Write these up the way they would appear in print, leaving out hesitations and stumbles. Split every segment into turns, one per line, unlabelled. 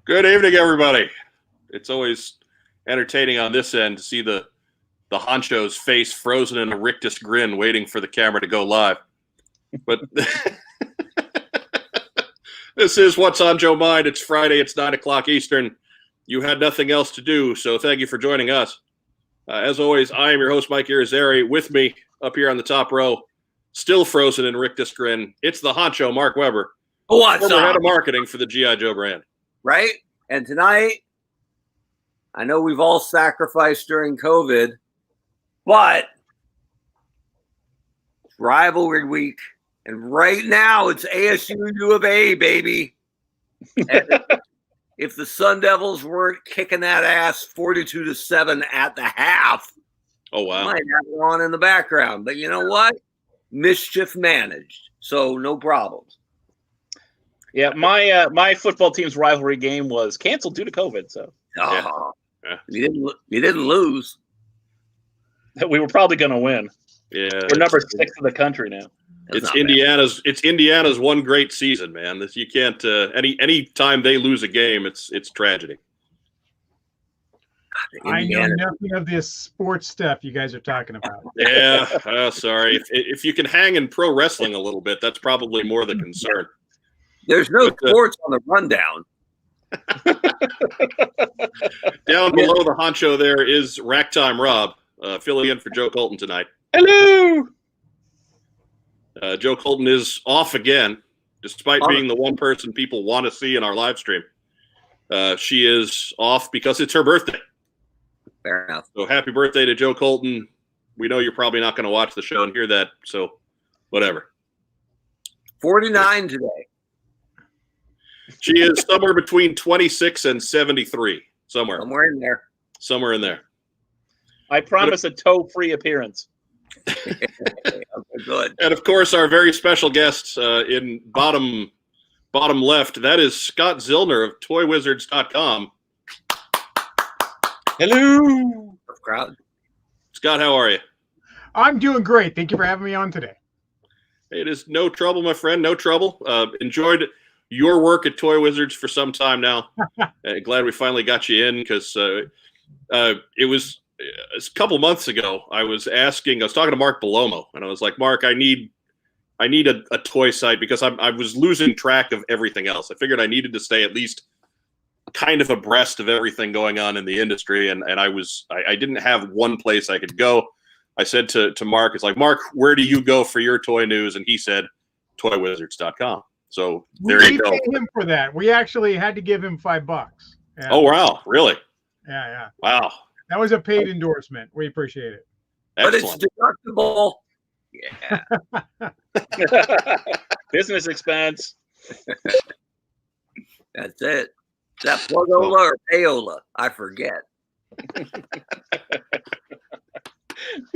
Good evening, everybody. It's always entertaining on this end to see the honcho's face frozen in a rictus grin waiting for the camera to go live. But this is What's on Joe Mind. It's Friday. It's 9 o'clock Eastern. You had nothing else to do, so thank you for joining us. As always, I am your host, Mike Irizarry. With me up here on the top row, still frozen in rictus grin, it's the honcho, Mark Weber.
What's
former
up?
head of marketing for the G.I. Joe brand.
Right? And tonight, I know we've all sacrificed during COVID, but it's rivalry week. And right now, it's ASU U of A, baby. And if the Sun Devils weren't kicking that ass 42-7 at the half,
Oh, wow.
might have it on in the background. But you know what? Mischief managed. So no problems.
Yeah, my football team's rivalry game was canceled due to COVID. So
Oh,
Yeah.
You didn't lose.
we were probably going to win.
Yeah,
We're number 6 in the country now.
That's
It's
not bad.
Indiana's. It's Indiana's one great season, man. You can't any time they lose a game, it's tragedy.
I know
Indiana.
nothing of this sports stuff you guys are talking about.
Yeah, sorry. If you can hang in pro wrestling a little bit, that's probably more the concern.
There's no
But,
sports on the rundown.
Down below the honcho there is Racktime Rob, filling in for Joe Colton tonight.
Hello.
Joe Colton is off again, despite being the one person people want to see in our live stream. She is off because it's her birthday.
Fair enough.
So happy birthday to Joe Colton. We know you're probably not going to watch the show and hear that, so whatever.
49 today.
She is somewhere between 26 and 73, somewhere
Somewhere in there.
in there.
I promise a toe-free appearance.
Good.
And of course, our very special guest in bottom left, that is Scott Zillner of ToyWizards.com.
Hello.
Crowd.
Scott, how are you?
I'm doing great. Thank you for having me on today.
It is no trouble, my friend, no trouble. Enjoyed your work at Toy Wizards for some time now. Glad we finally got you in because it was a couple months ago. I was talking to Mark Belomo, and I was like, Mark, I need a toy site because I was losing track of everything else. I figured I needed to stay at least kind of abreast of everything going on in the industry, and I didn't have one place I could go. I said to Mark, it's like, Mark, where do you go for your toy news? And he said, ToyWizards.com. So there you go.
We paid him for that. We actually had to give him $5. Yeah.
Oh, wow. Really?
Yeah.
Wow.
That was a paid endorsement. We appreciate it.
Excellent.
But it's deductible. Yeah.
Business expense.
That's it. Is that Plugola or Payola? I forget.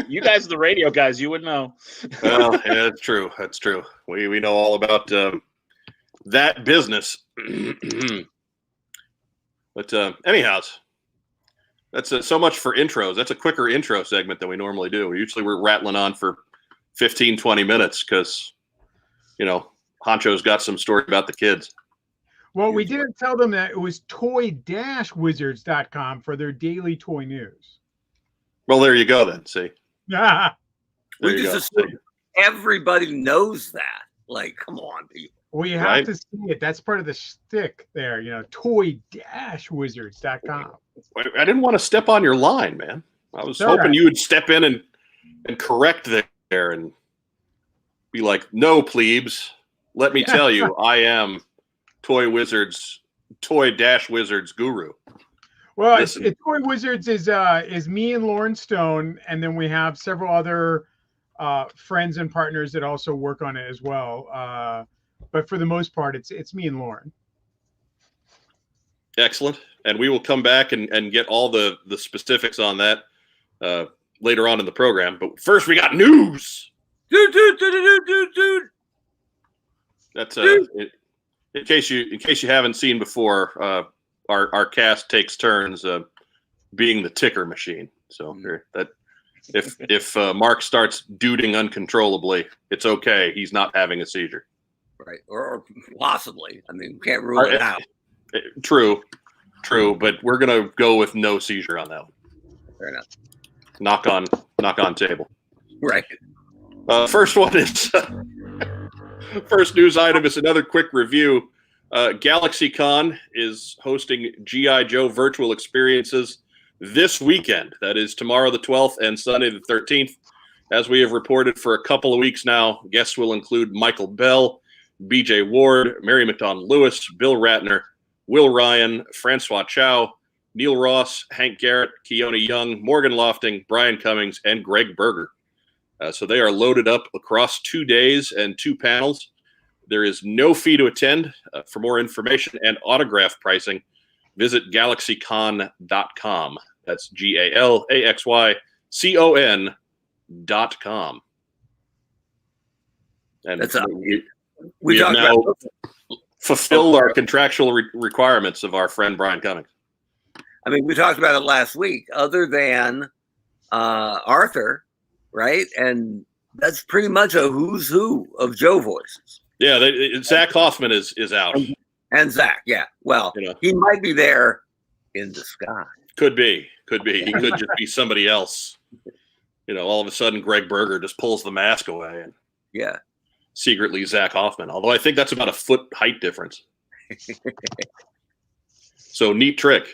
You guys are the radio guys. You would know.
Well, yeah, that's true. That's true. We know all about that business. But anyhow, that's so much for intros. That's a quicker intro segment than we normally do. Usually we're rattling on for 15, 20 minutes because, Honcho's got some story about the kids.
Well, we didn't tell them that it was toy-wizards.com for their daily toy news.
Well, there you go then. See?
Ah,
There
We
you
just
go.
assume everybody knows that. Like, come on, people.
we have
Right.
to see it. That's part of the shtick there, toy-wizards.com.
I didn't want to step on your line, man. I was
It's all
hoping
right.
you would step in and correct there and be like, no, plebes. Let me tell you, I am Toy-Wizards guru.
Well,
Listen.
Toy Wizards is me and Lauren Stone, and then we have several other friends and partners that also work on it as well. But for the most part, it's me and Lauren.
Excellent. And we will come back and get all the specifics on that later on in the program. But first, we got news.
Dude.
That's in case you haven't seen before. Our cast takes turns being the ticker machine. So that if Mark starts duding uncontrollably, it's okay. He's not having a seizure.
Right. Or possibly. I mean, we can't rule it out.
True. True, but we're gonna go with no seizure on that one.
Fair enough.
Knock on table.
Right.
First one is first news item is another quick review. GalaxyCon is hosting G.I. Joe virtual experiences this weekend. That is tomorrow the 12th and Sunday the 13th. As we have reported for a couple of weeks now, guests will include Michael Bell, B.J. Ward, Mary McDonald Lewis, Bill Ratner, Will Ryan, Francois Chow, Neil Ross, Hank Garrett, Keone Young, Morgan Lofting, Brian Cummings, and Greg Berger. So they are loaded up across 2 days and 2 panels. There is no fee to attend. For more information and autograph pricing, visit galaxycon.com. That's GALAXYCON.com. And
That's
we have now fulfilled our contractual requirements of our friend Brian Cummings.
I mean, we talked about it last week. Other than Arthur, right? And that's pretty much a who's who of Joe voices.
Yeah, Zach Hoffman is out.
And Zach, yeah. Well, he might be there in disguise.
Could be. He could just be somebody else. All of a sudden Greg Berger just pulls the mask away and secretly Zach Hoffman. Although I think that's about a foot height difference. So neat trick.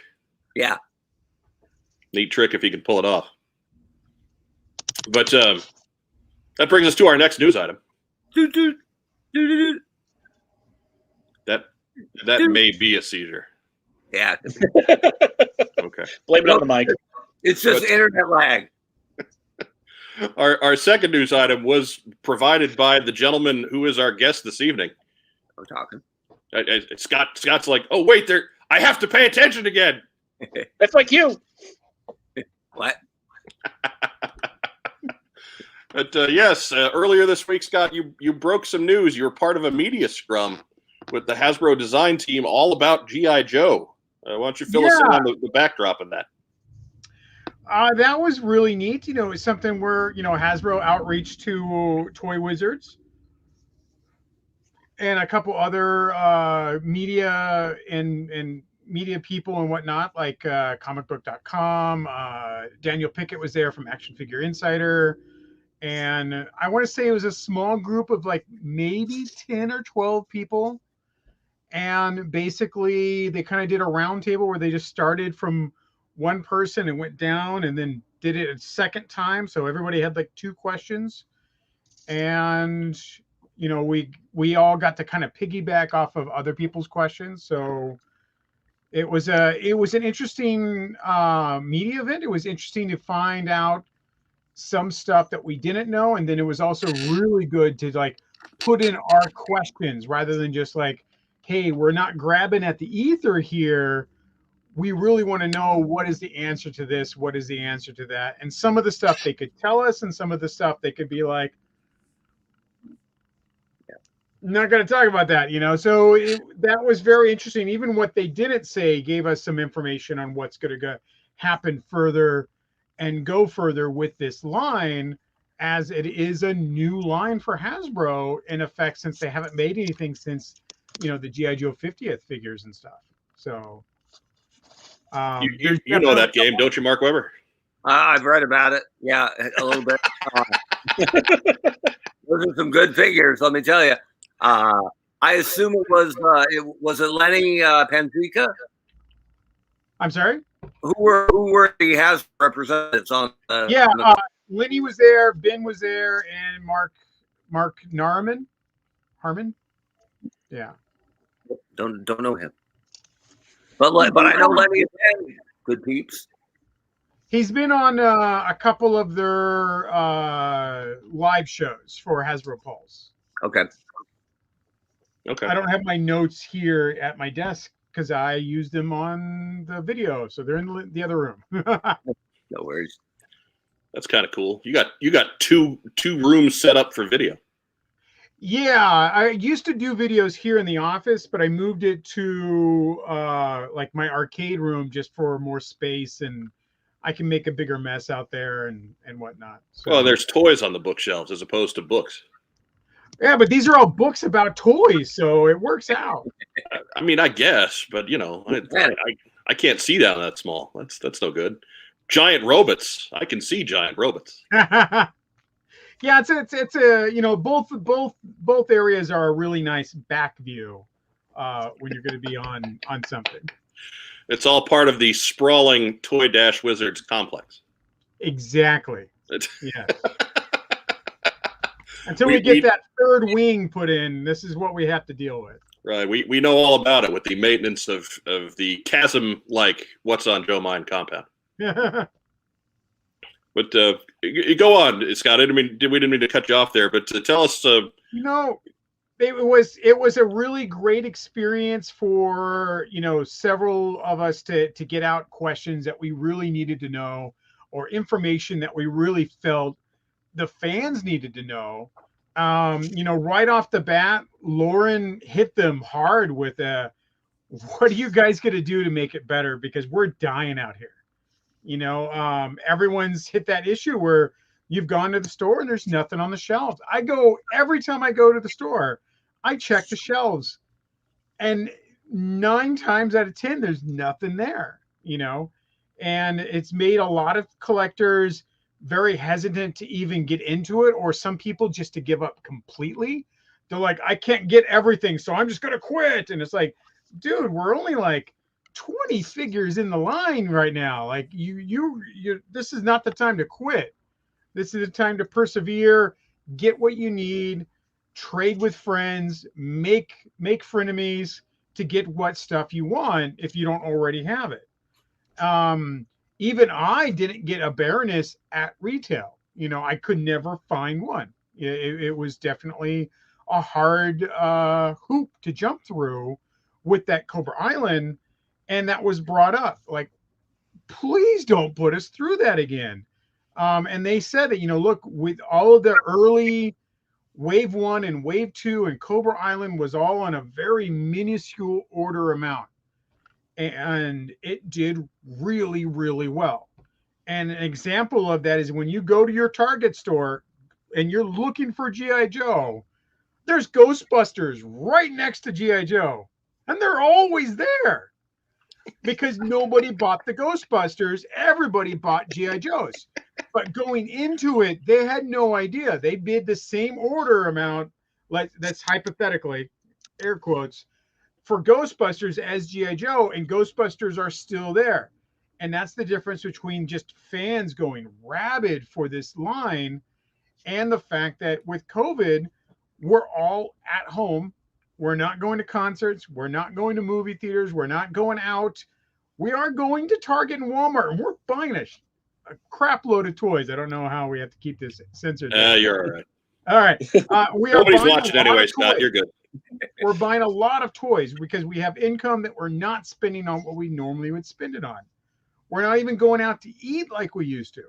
Yeah.
Neat trick if he can pull it off. But that brings us to our next news item. That may be a seizure.
Yeah.
Okay.
Blame it on the mic.
It's just internet lag.
Our second news item was provided by the gentleman who is our guest this evening.
We're talking.
Scott's like, oh wait, I have to pay attention again.
That's like you.
What?
But yes, earlier this week, Scott, you broke some news. You were part of a media scrum with the Hasbro design team all about G.I. Joe. Why don't you fill us in on the backdrop of that?
That was really neat. It's something where, Hasbro outreach to Toy Wizards and a couple other media and media people and whatnot, like comicbook.com. Daniel Pickett was there from Action Figure Insider. And I want to say it was a small group of like maybe 10 or 12 people. And basically they kind of did a round table where they just started from one person and went down and then did it a second time. So everybody had like 2 questions. And, we all got to kind of piggyback off of other people's questions. So it was an interesting media event. It was interesting to find out some stuff that we didn't know. And then it was also really good to like put in our questions rather than just like, hey, we're not grabbing at the ether here. We really want to know what is the answer to this? What is the answer to that? And some of the stuff they could tell us and some of the stuff they could be like, not going to talk about that, So that was very interesting. Even what they didn't say gave us some information on what's going to happen further and go further with this line, as it is a new line for Hasbro in effect since they haven't made anything since, the G.I. Joe 50th figures and stuff. So
you know that game, don't you, Mark Weber?
I've read about it. Yeah, a little bit. Those are some good figures, let me tell you. I assume it was Lenny Panzica?
I'm sorry?
Who were the Hasbro representatives on?
Lenny was there, Ben was there, and Mark Harmon. Yeah.
Don't know him, but I know Lenny and Ben, good peeps.
He's been on a couple of their live shows for Hasbro Pulse.
Okay.
I don't have my notes here at my desk because I used them on the video, so they're in the other room.
No worries.
That's kind of cool. You got two rooms set up for video.
Yeah, I used to do videos here in the office, but I moved it to like my arcade room just for more space, and I can make a bigger mess out there and whatnot. So,
well, there's toys on the bookshelves as opposed to books.
Yeah, but these are all books about toys, so it works out.
I mean, I guess, but
I
can't see down that small. That's no good. Giant robots. I can see giant robots.
Yeah, it's a both areas are a really nice back view when you're going to be on something.
It's all part of the sprawling Toy Dash Wizards complex.
Exactly. Yeah. Until we get that third wing put in, this is what we have to deal with.
Right. We know all about it with the maintenance of the chasm like What's on Joe Mine compound. But you go on, Scott. We didn't mean to cut you off there, but tell us.
It was a really great experience for several of us to get out questions that we really needed to know, or information that we really felt the fans needed to know. Right off the bat, Lauren hit them hard with what are you guys going to do to make it better? Because we're dying out here. Everyone's hit that issue where you've gone to the store and there's nothing on the shelves. Every time I go to the store, I check the shelves, and 9 times out of 10, there's nothing there, and it's made a lot of collectors very hesitant to even get into it, or some people just to give up completely. They're like, I can't get everything, so I'm just going to quit. And it's like, dude, we're only like 20 figures in the line right now. Like you this is not the time to quit. This is the time to persevere, get what you need, trade with friends, make frenemies to get what stuff you want if you don't already have it. Even I didn't get a Baroness at retail. I could never find one. It was definitely a hard hoop to jump through with that Cobra Island. And that was brought up, like, please don't put us through that again. And they said that, look, with all of the early Wave 1 and Wave 2 and Cobra Island was all on a very minuscule order amount. And it did really, really well. And an example of that is when you go to your Target store and you're looking for G.I. Joe, there's Ghostbusters right next to G.I. Joe. And they're always there because nobody bought the Ghostbusters. Everybody bought G.I. Joes. But going into it, they had no idea. They bid the same order amount, like that's hypothetically, air quotes, for Ghostbusters as G.I. Joe, and Ghostbusters are still there. And that's the difference between just fans going rabid for this line and the fact that with COVID, we're all at home. We're not going to concerts. We're not going to movie theaters. We're not going out. We are going to Target and Walmart, and we're buying a crap load of toys. I don't know how we have to keep this censored.
You're all right.
All right. We are
Nobody's watching anyway, Scott. You're good.
We're buying a lot of toys because we have income that we're not spending on what we normally would spend it on. We're not even going out to eat like we used to.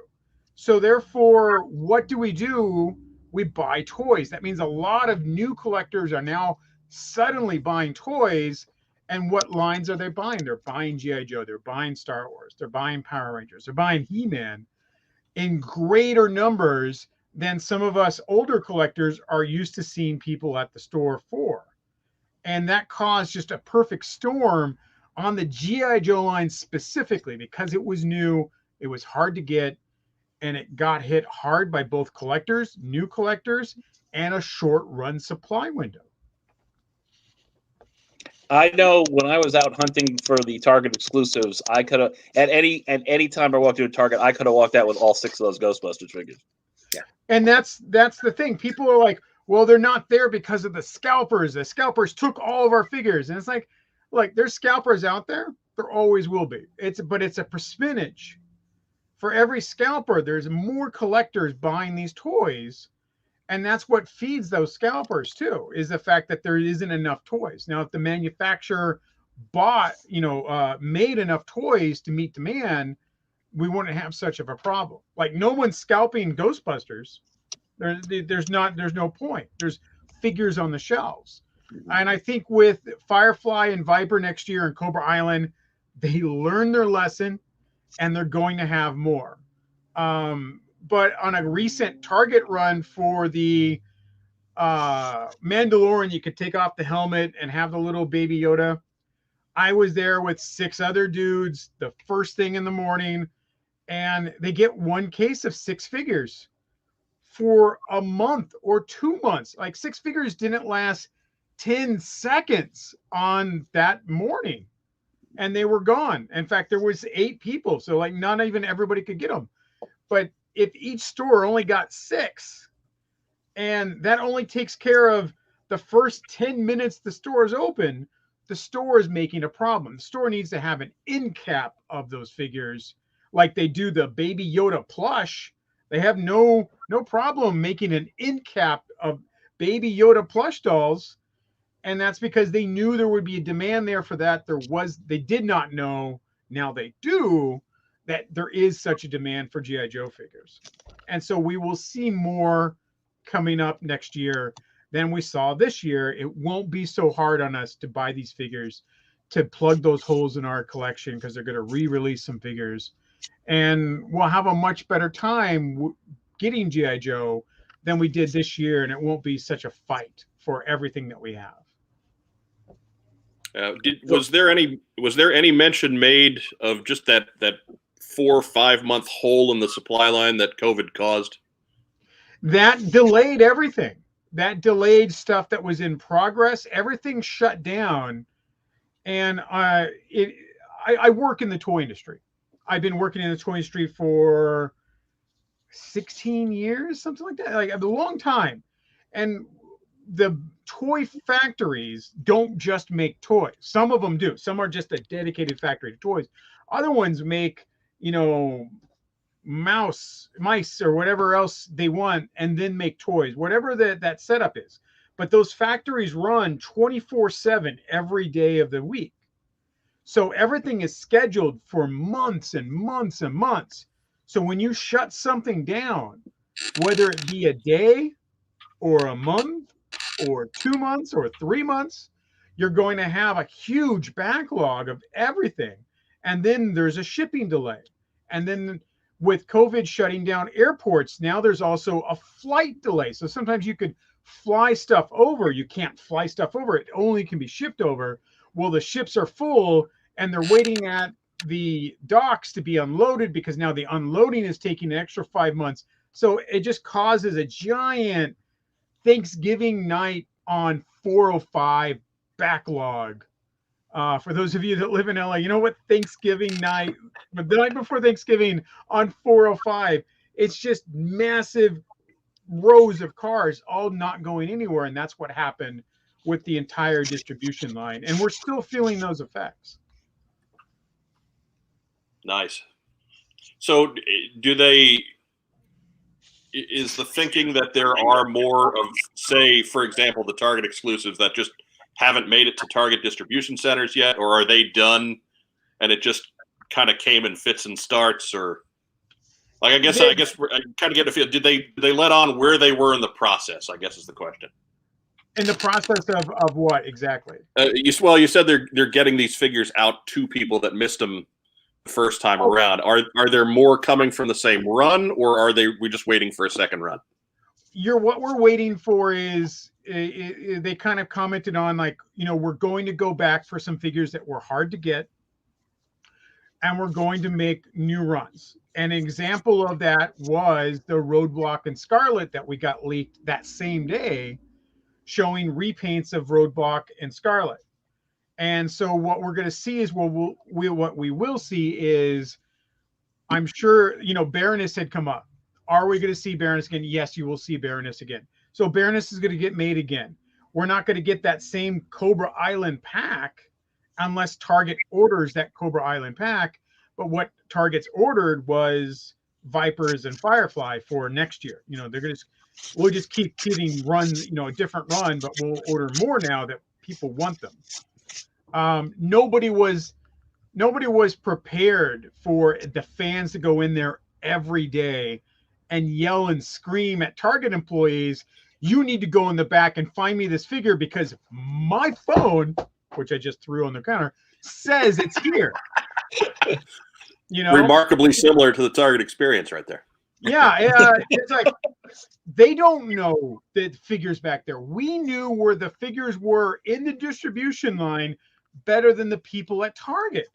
So therefore, what do? We buy toys. That means a lot of new collectors are now suddenly buying toys. And what lines are they buying? They're buying G.I. Joe. They're buying Star Wars. They're buying Power Rangers. They're buying He-Man in greater numbers than some of us older collectors are used to seeing people at the store for. And that caused just a perfect storm on the G.I. Joe line specifically because it was new, it was hard to get, and it got hit hard by both collectors, new collectors, and a short run supply window.
I know when I was out hunting for the Target exclusives, I could have at any time I walked into Target, I could have walked out with all 6 of those Ghostbusters figures.
Yeah. And that's the thing. People are like, well, they're not there because of the scalpers. The scalpers took all of our figures. And it's like there's scalpers out there. There always will be. But it's a percentage. For every scalper, there's more collectors buying these toys. And that's what feeds those scalpers too, is the fact that there isn't enough toys. Now, if the manufacturer made enough toys to meet demand, we wouldn't have such of a problem. Like no one's scalping Ghostbusters. There's no point. There's figures on the shelves. And I think with Firefly and Viper next year and Cobra Island, they learned their lesson and they're going to have more. But on a recent Target run for the Mandalorian, you could take off the helmet and have the little baby Yoda. I was there with 6 other dudes the first thing in the morning, and they get one case of 6 figures for a month or 2 months. Like 6 figures didn't last 10 seconds on that morning, and they were gone. In fact, there was 8 people, so like not even everybody could get them. But if each store only got 6, and that only takes care of the first 10 minutes the store is open, the store is making a problem. The store needs to have an end cap of those figures, like they do the Baby Yoda plush. They have no problem making an end cap of Baby Yoda plush dolls, and that's because they knew there would be a demand there for that. They did not know, now they do, that there is such a demand for GI Joe figures. And so we will see more coming up next year than we saw this year. It won't be so hard on us to buy these figures, to plug those holes in our collection, because they're going to re-release some figures, and we'll have a much better time getting GI Joe than we did this year, and it won't be such a fight for everything that we have.
Was there any mention made of just that 4 or 5 month hole in the supply line that COVID caused?
That delayed everything. That delayed stuff that was in progress. Everything shut down. And I work in the toy industry. I've been working in the toy industry for 16 years, something like that, like a long time. And the toy factories don't just make toys. Some of them do. Some are just a dedicated factory to toys. Other ones make, mice or whatever else they want, and then make toys, whatever that setup is. But those factories run 24/7 every day of the week. So everything is scheduled for months and months and months. So when you shut something down, whether it be a day or a month or 2 months or 3 months, you're going to have a huge backlog of everything. And then there's a shipping delay. And then with COVID shutting down airports, now there's also a flight delay. So sometimes you could fly stuff over. You can't fly stuff over. It only can be shipped over. Well, the ships are full and they're waiting at the docks to be unloaded, because now the unloading is taking an extra 5 months. So it just causes a giant Thanksgiving night on 405 backlog. For those of you that live in LA, you know what Thanksgiving night, but the night before Thanksgiving on 405, it's just massive rows of cars all not going anywhere. And that's what happened with the entire distribution line. And we're still feeling those effects.
Nice. So is the thinking that there are more of, say, for example, the Target exclusives that just haven't made it to Target distribution centers yet, or are they done and it just kind of came in fits and starts? Or like, I guess we're kind of getting a feel. Did they let on where they were in the process, I guess, is the question.
In the process of what exactly?
You said they're getting these figures out to people that missed them the first time around. Are there more coming from the same run, or are we just waiting for a second run?
What we're waiting for is, they kind of commented on, like, we're going to go back for some figures that were hard to get, and we're going to make new runs. An example of that was the Roadblock and Scarlet that we got leaked that same day, showing repaints of Roadblock and Scarlet. And so what we're going to see is, what we will see is, I'm sure, Baroness had come up. Are we going to see Baroness again? Yes, you will see Baroness again. So Baroness is going to get made again. We're not going to get that same Cobra Island pack unless Target orders that Cobra Island pack. But what Target's ordered was Vipers and Firefly for next year. We'll just keep getting runs, a different run, but we'll order more now that people want them. Nobody was prepared for the fans to go in there every day and yell and scream at Target employees, "You need to go in the back and find me this figure because my phone," which I just threw on the counter, "says it's here."
Remarkably similar to the Target experience right there.
Yeah, it's like they don't know the figures back there. We knew where the figures were in the distribution line better than the people at Target.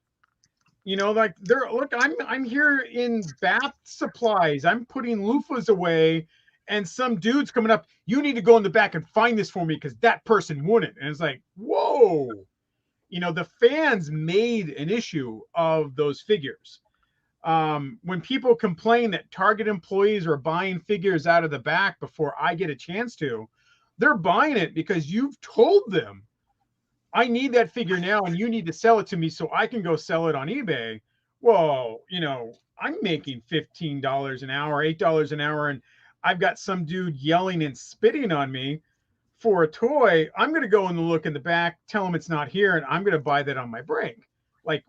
You know, like look, I'm here in bath supplies. I'm putting loofahs away, and some dude's coming up. You need to go in the back and find this for me because that person wouldn't. And it's like, whoa. You know, the fans made an issue of those figures. When people complain that Target employees are buying figures out of the back before I get a chance to, they're buying it because you've told them, I need that figure now and you need to sell it to me so I can go sell it on eBay. Well, you know, I'm making $15 an hour, $8 an hour, and I've got some dude yelling and spitting on me for a toy. I'm going to go and look in the back, tell him it's not here, and I'm going to buy that on my break. Like,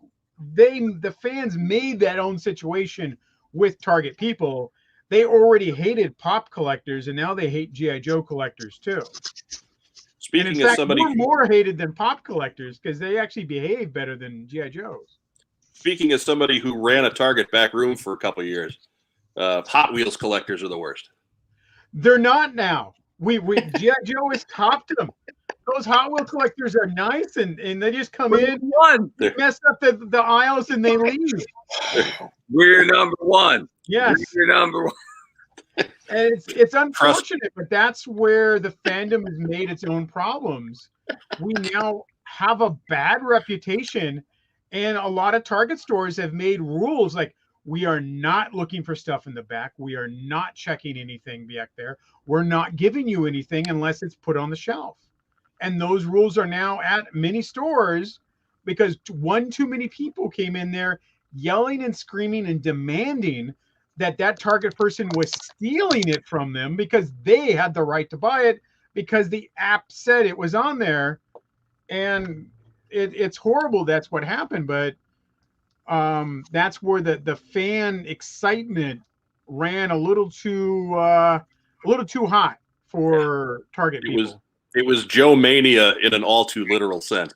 the fans made that own situation with Target people. They already hated pop collectors, and now they hate G.I. Joe collectors too.
Speaking
and in
of
fact,
somebody
more hated than pop collectors because they actually behave better than G.I. Joes.
Speaking as somebody who ran a Target back room for a couple of years, Hot Wheels collectors are the worst.
They're not now. We G.I. Joe has topped them. Those Hot Wheel collectors are nice, and they just come in, mess up the aisles, and they leave.
We're number one.
Yes.
We're number one.
And it's unfortunate, but that's where the fandom has made its own problems. We now have a bad reputation, and a lot of Target stores have made rules like, we are not looking for stuff in the back. We are not checking anything back there. We're not giving you anything unless it's put on the shelf. And those rules are now at many stores because one too many people came in there yelling and screaming and demanding that Target person was stealing it from them because they had the right to buy it because the app said it was on there. And it's horrible that's what happened, but that's where the fan excitement ran a little too hot for Target people.
It was Joe Mania in an all too literal sense.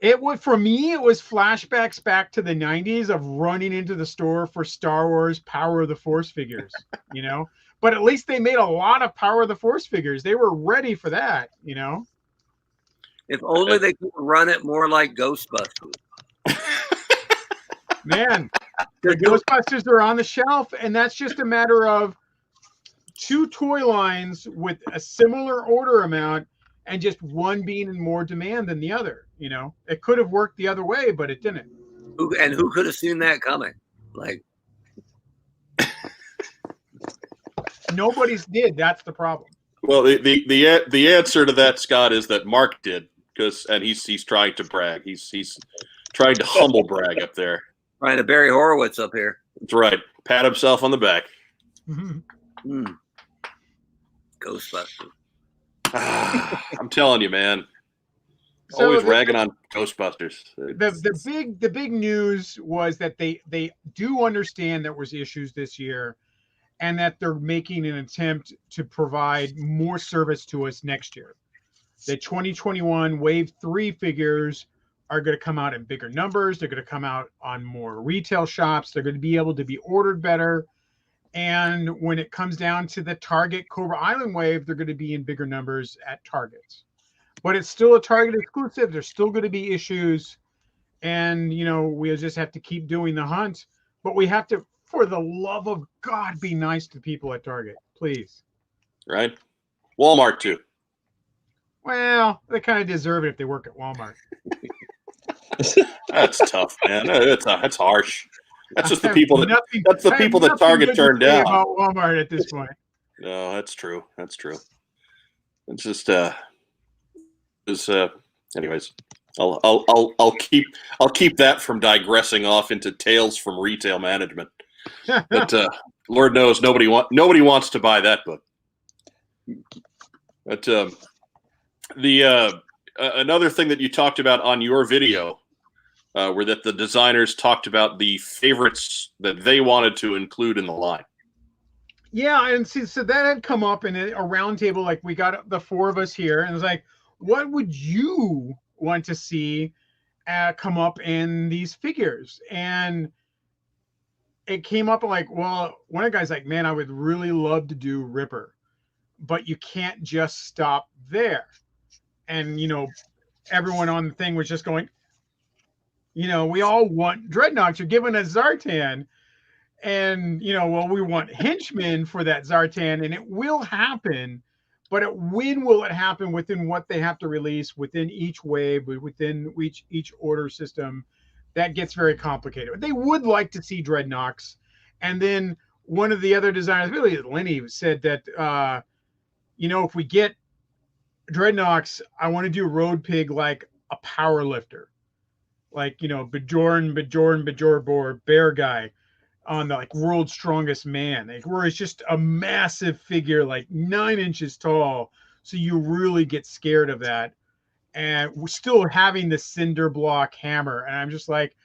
It was, for me, it was flashbacks back to the 90s of running into the store for Star Wars Power of the Force figures, you know. But at least they made a lot of Power of the Force figures. They were ready for that, you know.
If only they could run it more like Ghostbusters.
Man, the Ghostbusters are on the shelf, and that's just a matter of two toy lines with a similar order amount and just one being in more demand than the other. You know, it could have worked the other way, but it didn't.
Who could have seen that coming? Like,
nobody's did. That's the problem.
Well, the answer to that, Scott, is that Mark did, and he's trying to brag. He's trying to humble brag up there.
Trying to Barry Horowitz up here.
That's right. Pat himself on the back.
Mm-hmm.
Ghostbusters.
I'm telling you, man.
So
Always ragging on Ghostbusters.
The big news was that they do understand there was issues this year, and that they're making an attempt to provide more service to us next year. The 2021 Wave 3 figures are going to come out in bigger numbers. They're going to come out on more retail shops. They're going to be able to be ordered better. And when it comes down to the Target Cobra Island Wave, they're going to be in bigger numbers at Targets. But it's still a Target exclusive. There's still going to be issues. And, you know, we just have to keep doing the hunt. But we have to, for the love of God, be nice to people at Target, please.
Right? Walmart, too.
Well, they kind of deserve it if they work at Walmart.
That's tough, man. That's harsh. That's just the people that Target turned down.
About Walmart at this point.
No, that's true. That's true. It's just anyways. I'll keep that from digressing off into tales from retail management. But Lord knows nobody wants to buy that book. But another thing that you talked about on your video were that the designers talked about the favorites that they wanted to include in the line.
Yeah, and see, so that had come up in a roundtable. Like, we got the four of us here, and it was like, what would you want to see come up in these figures? And it came up like, well, one of the guys like, man, I would really love to do Ripper, but you can't just stop there. And, you know, everyone on the thing was just going, You know, we all want Dreadnoks. You're giving us Zartan. And, you know, well, we want henchmen for that Zartan, and it will happen. But when will it happen within what they have to release, within each wave, within each order system? That gets very complicated. They would like to see Dreadnoks. And then one of the other designers, really Lenny, said that, you know, if we get Dreadnoks, I want to do Road Pig like a power lifter. Like, you know, Bajor, bear guy on the like world's strongest man, like where it's just a massive figure, like 9 inches tall. So you really get scared of that. And we're still having the cinder block hammer. And I'm just like,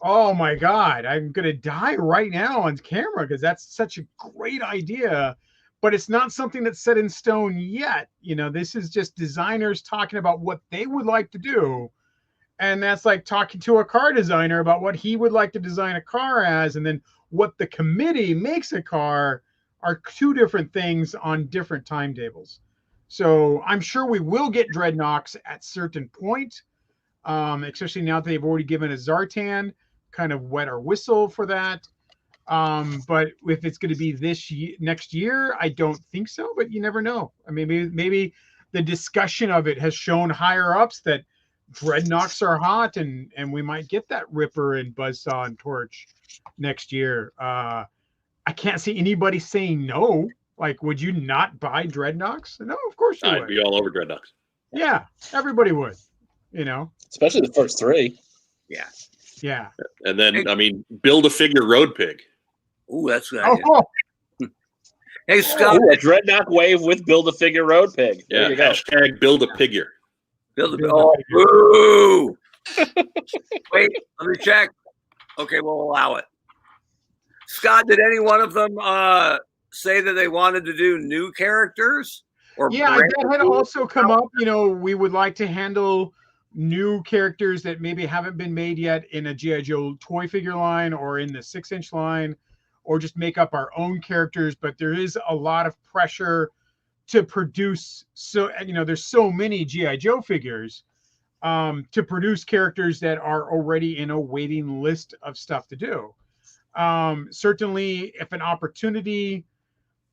oh my God, I'm going to die right now on camera because that's such a great idea. But it's not something that's set in stone yet. You know, this is just designers talking about what they would like to do. And that's like talking to a car designer about what he would like to design a car as, and then what the committee makes a car are two different things on different timetables. So I'm sure we will get Dreadnoks at certain point, especially now that they've already given a Zartan, kind of wet our whistle for that. But if it's going to be next year, I don't think so, but you never know. I mean, maybe the discussion of it has shown higher ups that Dreadnoks are hot, and we might get that Ripper and Buzzsaw and Torch next year. I can't see anybody saying no. Like, would you not buy Dreadnoks? No, of course you would.
I'd be all over Dreadnoks.
Yeah, everybody would. You know,
especially the first 3.
Yeah.
Yeah.
And then, I mean, build a figure Road Pig.
Ooh, that's good idea.
Oh,
Hey, Scott.
Ooh, a Dreadnought wave with Build-A-Figure Road Pig. There
Yeah,
you go.
hashtag build a figure.
Build a boo! Wait, let me check. Okay, we'll allow it. Scott, did any one of them say that they wanted to do new characters? Or
yeah, that had also come up. You know, we would like to handle new characters that maybe haven't been made yet in a G.I. Joe toy figure line or in the 6-inch line, or just make up our own characters. But there is a lot of pressure to produce. So, you know, there's so many G.I. Joe figures to produce characters that are already in a waiting list of stuff to do. Certainly, if an opportunity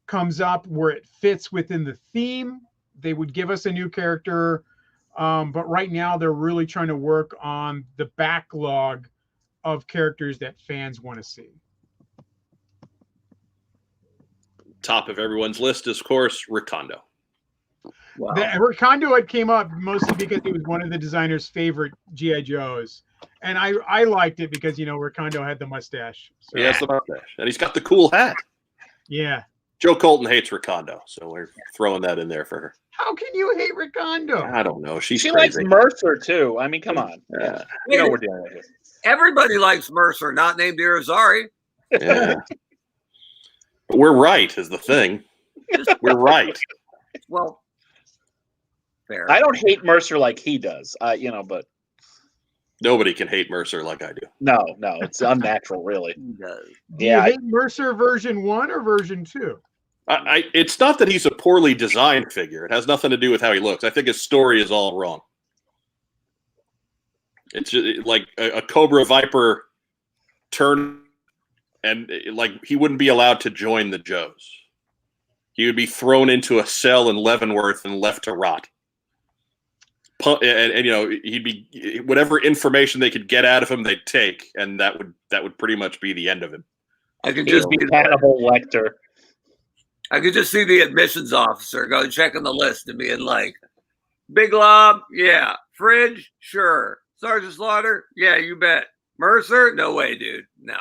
comes up where it fits within the theme, they would give us a new character. But right now, they're really trying to work on the backlog of characters that fans want to see.
Top of everyone's list is, of course, Recondo.
Wow.
The Recondo had came up mostly because it was one of the designer's favorite G.I. Joes. And I liked it because, you know, Recondo had the mustache. So,
He has the mustache. And he's got the cool hat.
yeah.
Joe Colton hates Recondo, so we're throwing that in there for her.
How can you hate Recondo?
I don't know. She's
She
crazy.
likes Mercer, too. I mean, come on.
Yeah.
You know what we're dealing with here.
Everybody likes Mercer, not named Irizarry.
Yeah. But we're right is the thing. We're right.
Well, fair.
I don't hate Mercer like he does, you know, but
Nobody can hate Mercer like I do.
no, it's unnatural, really.
He does.
Do you hate Mercer version 1 or version 2?
It's not that he's a poorly designed figure. It has nothing to do with how he looks. I think his story is all wrong. It's just like a Cobra Viper turn, and like he wouldn't be allowed to join the Joes. He would be thrown into a cell in Leavenworth and left to rot. And you know, he'd be whatever information they could get out of him, they'd take, and that would pretty much be the end of him.
I could
He'd
just
be Hannibal Lecter.
I could just see the admissions officer go checking the list and being like, Big Lob, yeah. Fridge, sure. Sergeant Slaughter, yeah, you bet. Mercer, no way, dude. No.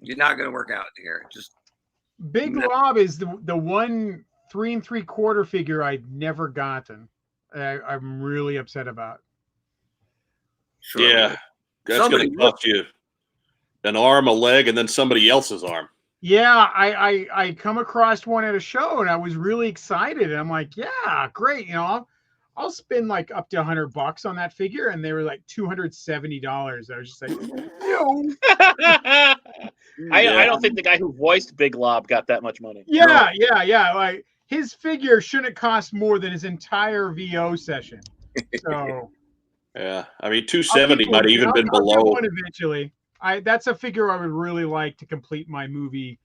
You're not going to work out here. Just
Big Lob is the one 3 3/4 figure I've never gotten. I'm really upset about.
sure.
Yeah, that's going to cost you an arm, a leg, and then somebody else's arm.
Yeah, I come across one at a show and I was really excited. And I'm like, yeah, great. You know, I'll spend like up to $100 on that figure, and they were like $270. I was just like, no.
I don't think the guy who voiced Big Lob got that much money.
Yeah. Like his figure shouldn't cost more than his entire VO session. So
Yeah, I mean, 270 might have even been
I'll
below.
get one eventually. That's a figure I would really like to complete my movie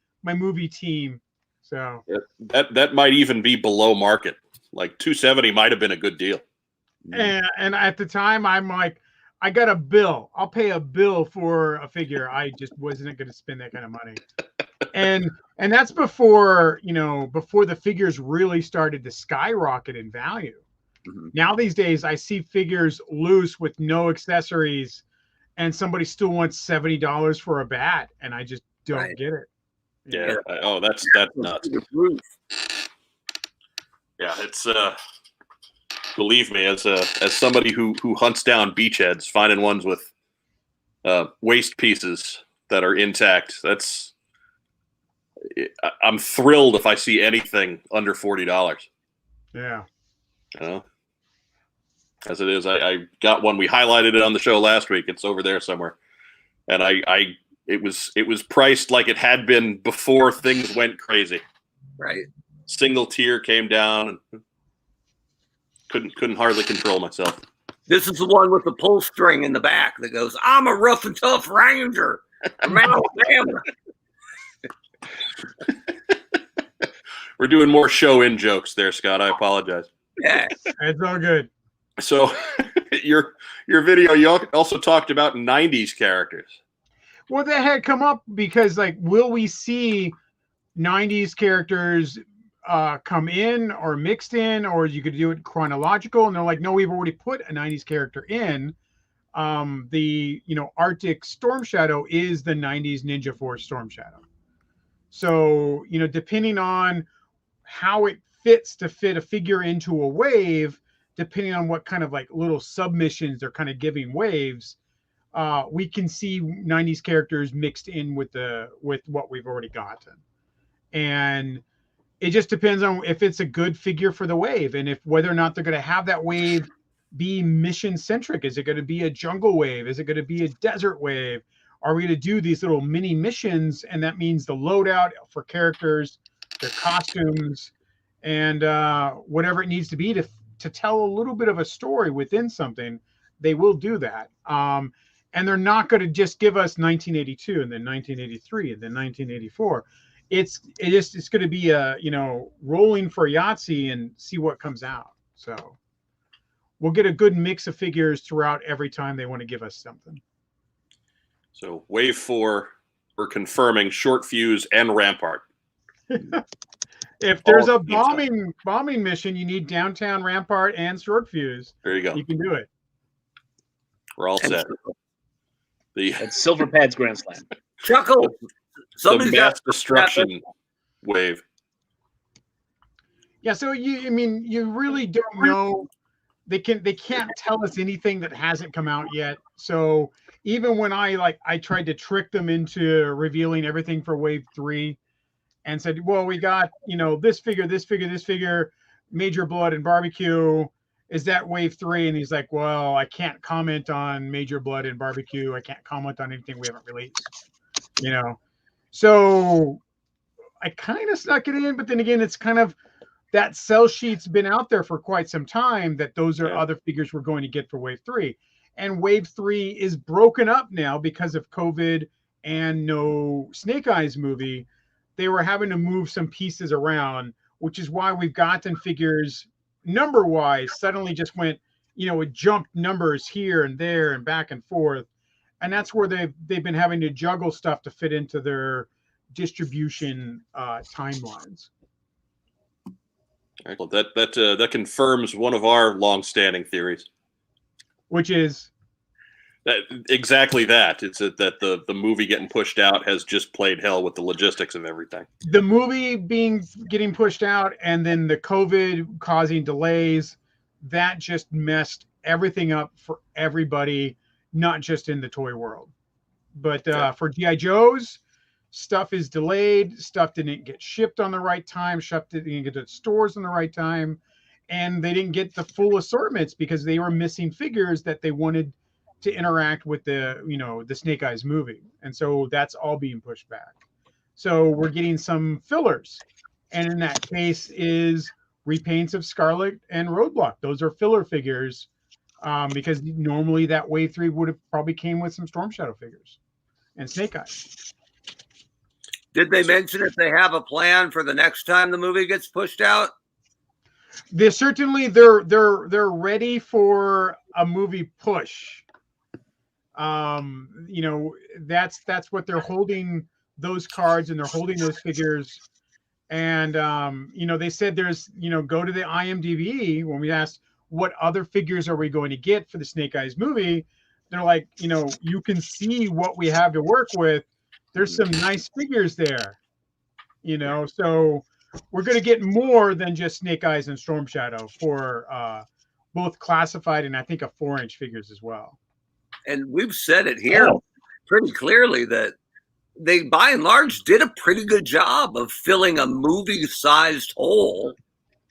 team. So
That might even be below market. Like 270 might have been a good deal.
and at the time I'm like, I got a bill. I'll pay a bill for a figure. I just wasn't going to spend that kind of money. And that's before, before the figures really started to skyrocket in value.
Mhm.
Now these days I see figures loose with no accessories and somebody still wants $70 for a bat, and I just don't
Right.
get it.
Yeah. Oh, that's nuts. Yeah, it's believe me, as somebody who hunts down beachheads, finding ones with waste pieces that are intact, I'm thrilled if I see anything under $40.
Yeah.
You know? As it is, I got one. We highlighted it on the show last week. It's over there somewhere, and it was priced like it had been before things went crazy.
Right.
Single tier came down, and couldn't hardly control myself.
This is the one with the pull string in the back that goes, "I'm a rough and tough Ranger from Alabama."
We're doing more show-in jokes there, Scott. I apologize.
Yeah.
It's all good.
So, your video, you also talked about 90s characters.
Well, that had come up because, like, will we see 90s characters come in or mixed in, or you could do it chronological? And they're like, no, we've already put a 90s character in. The Arctic Storm Shadow is the 90s Ninja Force Storm Shadow. So, depending on how it fits to fit a figure into a wave, depending on what kind of like little submissions they're kind of giving waves, we can see 90s characters mixed in with what we've already gotten. And it just depends on if it's a good figure for the wave, and if whether or not they're going to have that wave be mission centric. Is it going to be a jungle wave? Is it going to be a desert wave? Are we going to do these little mini missions? And that means the loadout for characters, their costumes, and whatever it needs to be to tell a little bit of a story within something. They will do that. And they're not going to just give us 1982 and then 1983 and then 1984. It's going to be a rolling for Yahtzee and see what comes out. So we'll get a good mix of figures throughout every time they want to give us something.
So wave 4, we're confirming Short Fuse and Rampart.
If there's a bombing mission, you need Downtown Rampart and Short Fuse.
There you go.
You can do it.
We're all set.
It's Silver Pads Grand Slam.
Chuckle.
The mass destruction wave.
Yeah, so you really don't know. They can't tell us anything that hasn't come out yet. So even when I tried to trick them into revealing everything for wave 3 and said, well, we got, this figure, Major Blood and Barbecue. Is that wave 3? And he's like, well, I can't comment on Major Blood and Barbecue. I can't comment on anything we haven't released, So I kind of snuck it in, but then again, it's kind of that sell sheet's been out there for quite some time that those are other figures we're going to get for wave 3. And wave 3 is broken up now because of COVID and no Snake Eyes movie. They were having to move some pieces around, which is why we've gotten figures number-wise suddenly just went, it jumped numbers here and there and back and forth. And that's where they've been having to juggle stuff to fit into their distribution timelines.
Well, that confirms one of our long-standing theories,
which is
exactly that. It's that the movie getting pushed out has just played hell with the logistics of everything.
The movie getting pushed out, and then the COVID causing delays, that just messed everything up for everybody, not just in the toy world, but for G.I. Joes. Stuff is delayed. Stuff didn't get shipped on the right time. Stuff didn't get to stores on the right time. And they didn't get the full assortments because they were missing figures that they wanted to interact with the Snake Eyes movie. And so that's all being pushed back. So we're getting some fillers. And in that case is repaints of Scarlet and Roadblock. Those are filler figures because normally that Wave 3 would have probably came with some Storm Shadow figures and Snake Eyes.
Did they mention if they have a plan for the next time the movie gets pushed out?
They're ready for a movie push. You know, that's what they're holding, those cards, and they're holding those figures. And you know, they said there's, you know, go to the IMDb when we asked what other figures are we going to get for the Snake Eyes movie. They're like, you know, you can see what we have to work with. There's some nice figures there, you know, so we're going to get more than just Snake Eyes and Storm Shadow for both classified and I think a 4-inch figures as well.
And we've said it here pretty clearly that they, by and large, did a pretty good job of filling a movie-sized hole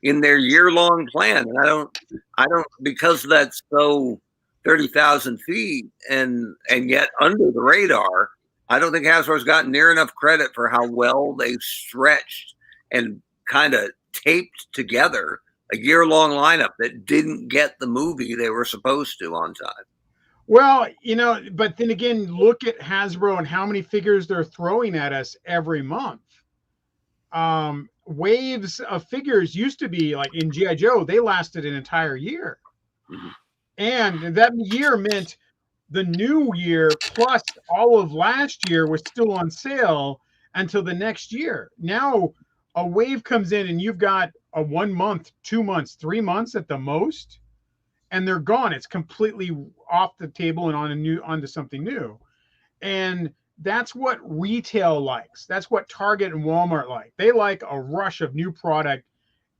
in their year-long plan. And I don't, because that's so 30,000 feet and yet under the radar, I don't think Hasbro's gotten near enough credit for how well they stretched and kind of taped together a year-long lineup that didn't get the movie they were supposed to on time.
Well, you know, but then again, look at Hasbro and how many figures they're throwing at us every month. Waves of figures used to be like in G.I. Joe, they lasted an entire year. Mm-hmm. And that year meant the new year plus all of last year was still on sale until the next year. Now a wave comes in and you've got a 1 month, 2 months, 3 months at the most, and they're gone. It's completely off the table and onto something new. And that's what retail likes. That's what Target and Walmart like. They like a rush of new product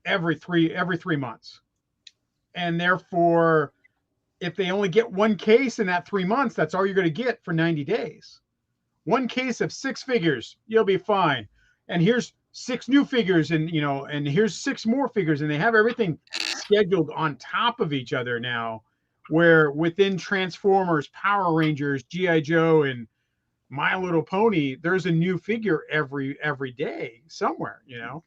every three months. And therefore, if they only get one case in that 3 months, that's all you're going to get for 90 days. One case of 6 figures, you'll be fine. And here's 6 new figures, and you know, and here's 6 more figures, and they have everything scheduled on top of each other now, where within Transformers, Power Rangers, G.I. Joe, and My Little Pony, there's a new figure every day somewhere, you know.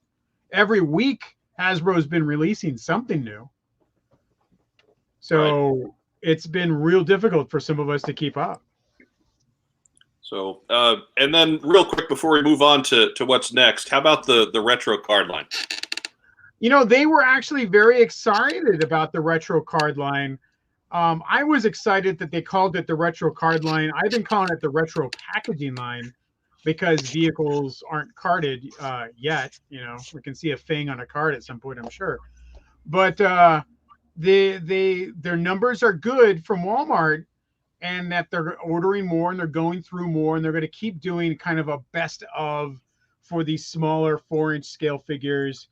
Every week Hasbro's been releasing something new. So it's been real difficult for some of us to keep up.
So, and then real quick before we move on to what's next, how about the retro card line?
You know, they were actually very excited about the retro card line. I was excited that they called it the retro card line. I've been calling it the retro packaging line because vehicles aren't carded yet. You know, we can see a Fang on a card at some point, I'm sure. But their numbers are good from Walmart, and that they're ordering more and they're going through more, and they're going to keep doing kind of a best of for these smaller 4-inch scale figures.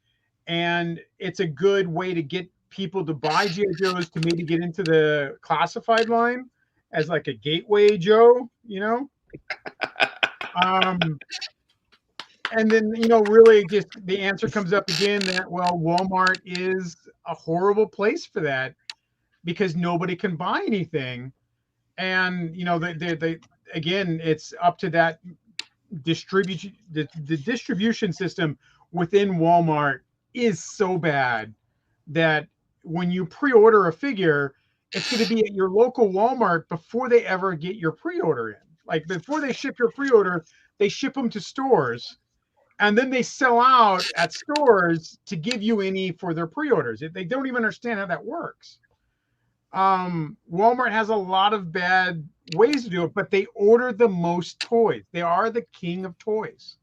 And it's a good way to get people to buy G.I. Joes to maybe get into the classified line as like a gateway Joe, you know? And then, you know, really just the answer comes up again that, well, Walmart is a horrible place for that because nobody can buy anything. And, you know, they again, it's up to that distribution. The distribution system within Walmart is so bad that when you pre-order a figure, it's going to be at your local Walmart before they ever get your pre-order in. Like before they ship your pre-order, they ship them to stores, and then they sell out at stores to give you any for their pre-orders. They don't even understand how that works. Walmart has a lot of bad ways to do it, but they order the most toys. They are the king of toys.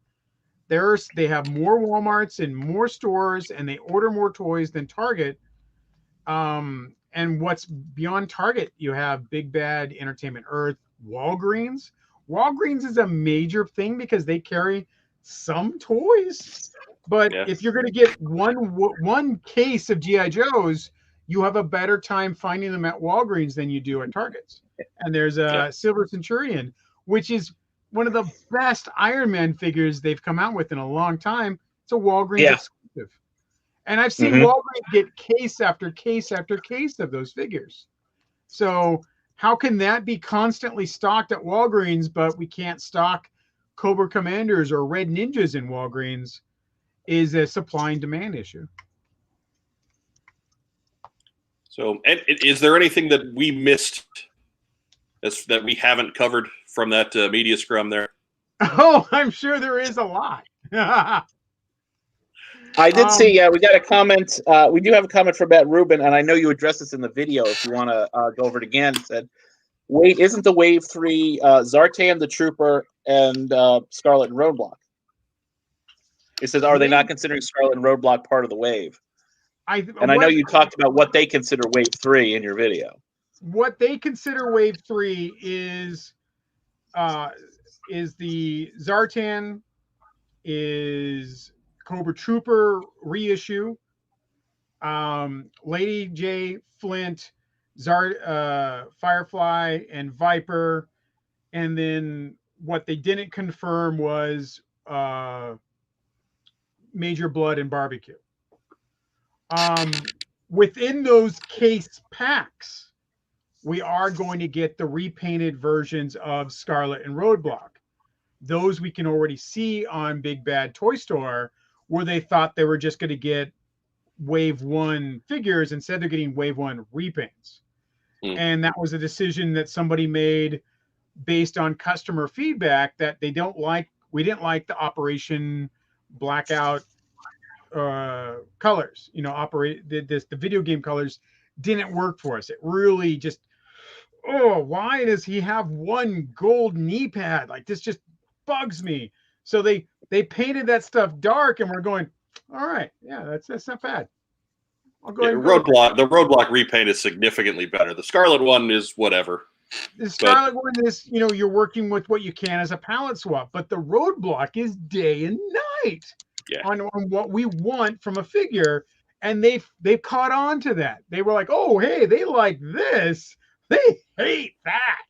They have more Walmarts and more stores, and they order more toys than Target. And what's beyond Target, you have Big Bad, Entertainment Earth, Walgreens. Walgreens is a major thing because they carry some toys, but if you're going to get one case of G.I. Joes, you have a better time finding them at Walgreens than you do at Targets. And there's a Silver Centurion, which is one of the best Iron Man figures they've come out with in a long time. It's a Walgreens exclusive. And I've seen Walgreens get case after case after case of those figures. So how can that be constantly stocked at Walgreens, but we can't stock Cobra Commanders or Red Ninjas in Walgreens? Is a supply and demand issue.
So, and is there anything that we missed that we haven't covered from that media scrum there?
Oh, I'm sure there is a lot.
I did see. We got a comment. We do have a comment from Matt Rubin, and I know you addressed this in the video. If you want to go over it again, it said, "Wait, isn't the Wave 3 Zartan the Trooper and Scarlet and Roadblock?" It says, "Are they not considering Scarlet and Roadblock part of the Wave?" I know you talked about what they consider Wave 3 in your video.
What they consider Wave 3 is the Zartan, is Cobra Trooper reissue, Lady J, Flint, Firefly, and Viper, and then what they didn't confirm was Major Blood and Barbecue. Within those case packs, we are going to get the repainted versions of Scarlet and Roadblock. Those we can already see on Big Bad Toy Store, where they thought they were just going to get Wave 1 figures. Instead, they're getting Wave 1 repaints. And that was a decision that somebody made based on customer feedback that they don't like. We didn't like the Operation Blackout colors. You know, the video game colors didn't work for us. It really just, why does he have one gold knee pad? Like, this just bugs me. So they painted that stuff dark, and we're going, all right, yeah, that's not bad. I'll go ahead and
the Roadblock repaint is significantly better. The Scarlet one is whatever.
The Scarlet one is, you know, you're working with what you can as a palette swap, but the Roadblock is day and night on what we want from a figure, and they've caught on to that. They were like, oh, hey, they like this, they hate that,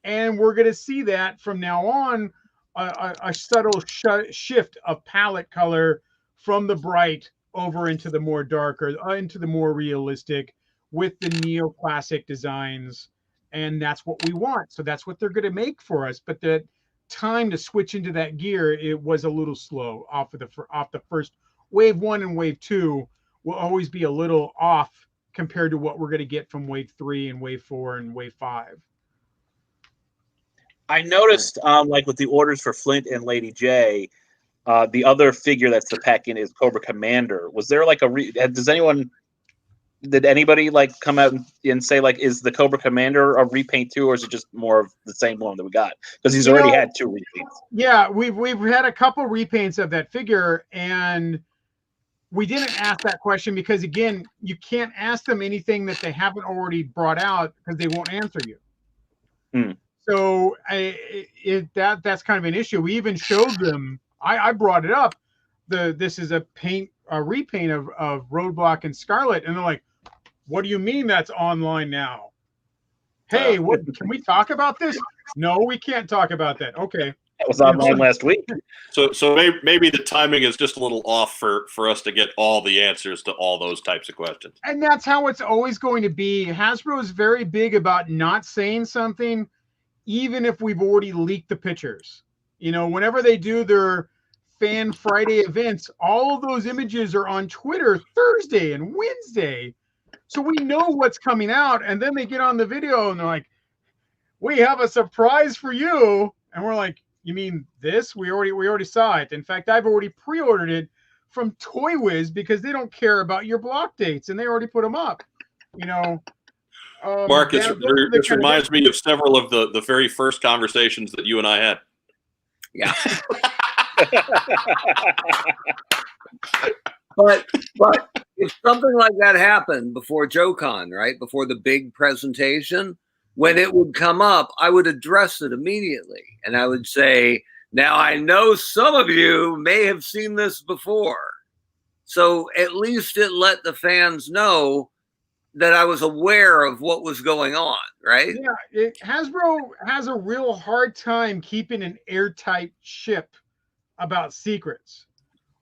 and we're going to see that from now on, a subtle shift of palette color from the bright over into the more darker, into the more realistic, with the neoclassic designs. And that's what we want. So that's what they're going to make for us. But the time to switch into that gear, it was a little slow off the first Wave 1, and Wave 2 will always be a little off compared to what we're going to get from Wave 3 and Wave 4 and Wave 5.
I noticed, like with the orders for Flint and Lady J, the other figure that's the pack in is Cobra Commander. Was there like did anybody like come out and say, like, is the Cobra Commander a repaint too, or is it just more of the same one that we got? Because he's already had 2 repaints.
Yeah, we've had a couple repaints of that figure, and we didn't ask that question because, again, you can't ask them anything that they haven't already brought out because they won't answer you. So that's kind of an issue. We even showed them. I brought it up. This is a repaint of Roadblock and Scarlet, and they're like, "What do you mean that's online now? Hey, what can we talk about this? No, we can't talk about that. Okay,
that was online last week.
So maybe the timing is just a little off for us to get all the answers to all those types of questions.
And that's how it's always going to be. Hasbro is very big about not saying something, even if we've already leaked the pictures. You know, whenever they do their Fan Friday events, all of those images are on Twitter Thursday and Wednesday. So we know what's coming out, and then they get on the video and they're like, we have a surprise for you. And we're like, you mean this? We already saw it. In fact, I've already pre-ordered it from Toy Wiz because they don't care about your block dates, and they already put them up. You know,
Mark, this reminds me of several of the very first conversations that you and I had.
Yeah. But if something like that happened before JoeCon, right, before the big presentation, when it would come up, I would address it immediately. And I would say, now I know some of you may have seen this before. So at least it let the fans know that I was aware of what was going on, right?
Yeah, Hasbro has a real hard time keeping an airtight ship about secrets.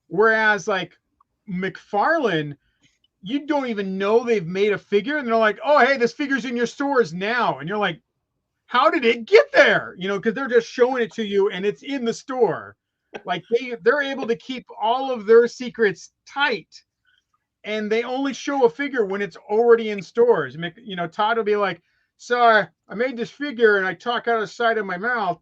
Whereas like McFarlane, you don't even know they've made a figure, and they're like, oh, hey, this figure's in your stores now. And you're like, how did it get there? You know, because they're just showing it to you and it's in the store. Like they're able to keep all of their secrets tight. and they only show a figure when it's already in stores. You know, Todd will be like, "So I made this figure and I talk out of the side of my mouth,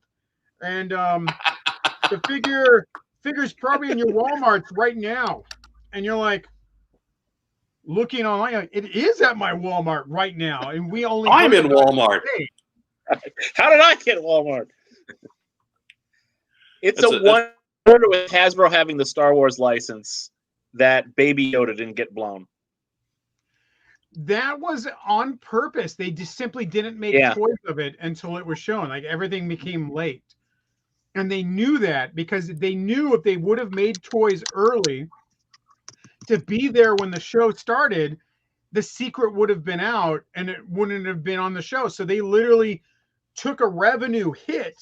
and the figure's probably in your Walmarts right now," and you're like, looking online, like, it is at my Walmart right now, and we only.
I'm in Walmart.
How did I get Walmart? It's a wonder with Hasbro having the Star Wars license that Baby Yoda didn't get blown.
That was on purpose. They just simply didn't make toys of it until it was shown. Like, everything became late. And they knew that because they knew if they would have made toys early to be there when the show started, the secret would have been out and it wouldn't have been on the show. So they literally took a revenue hit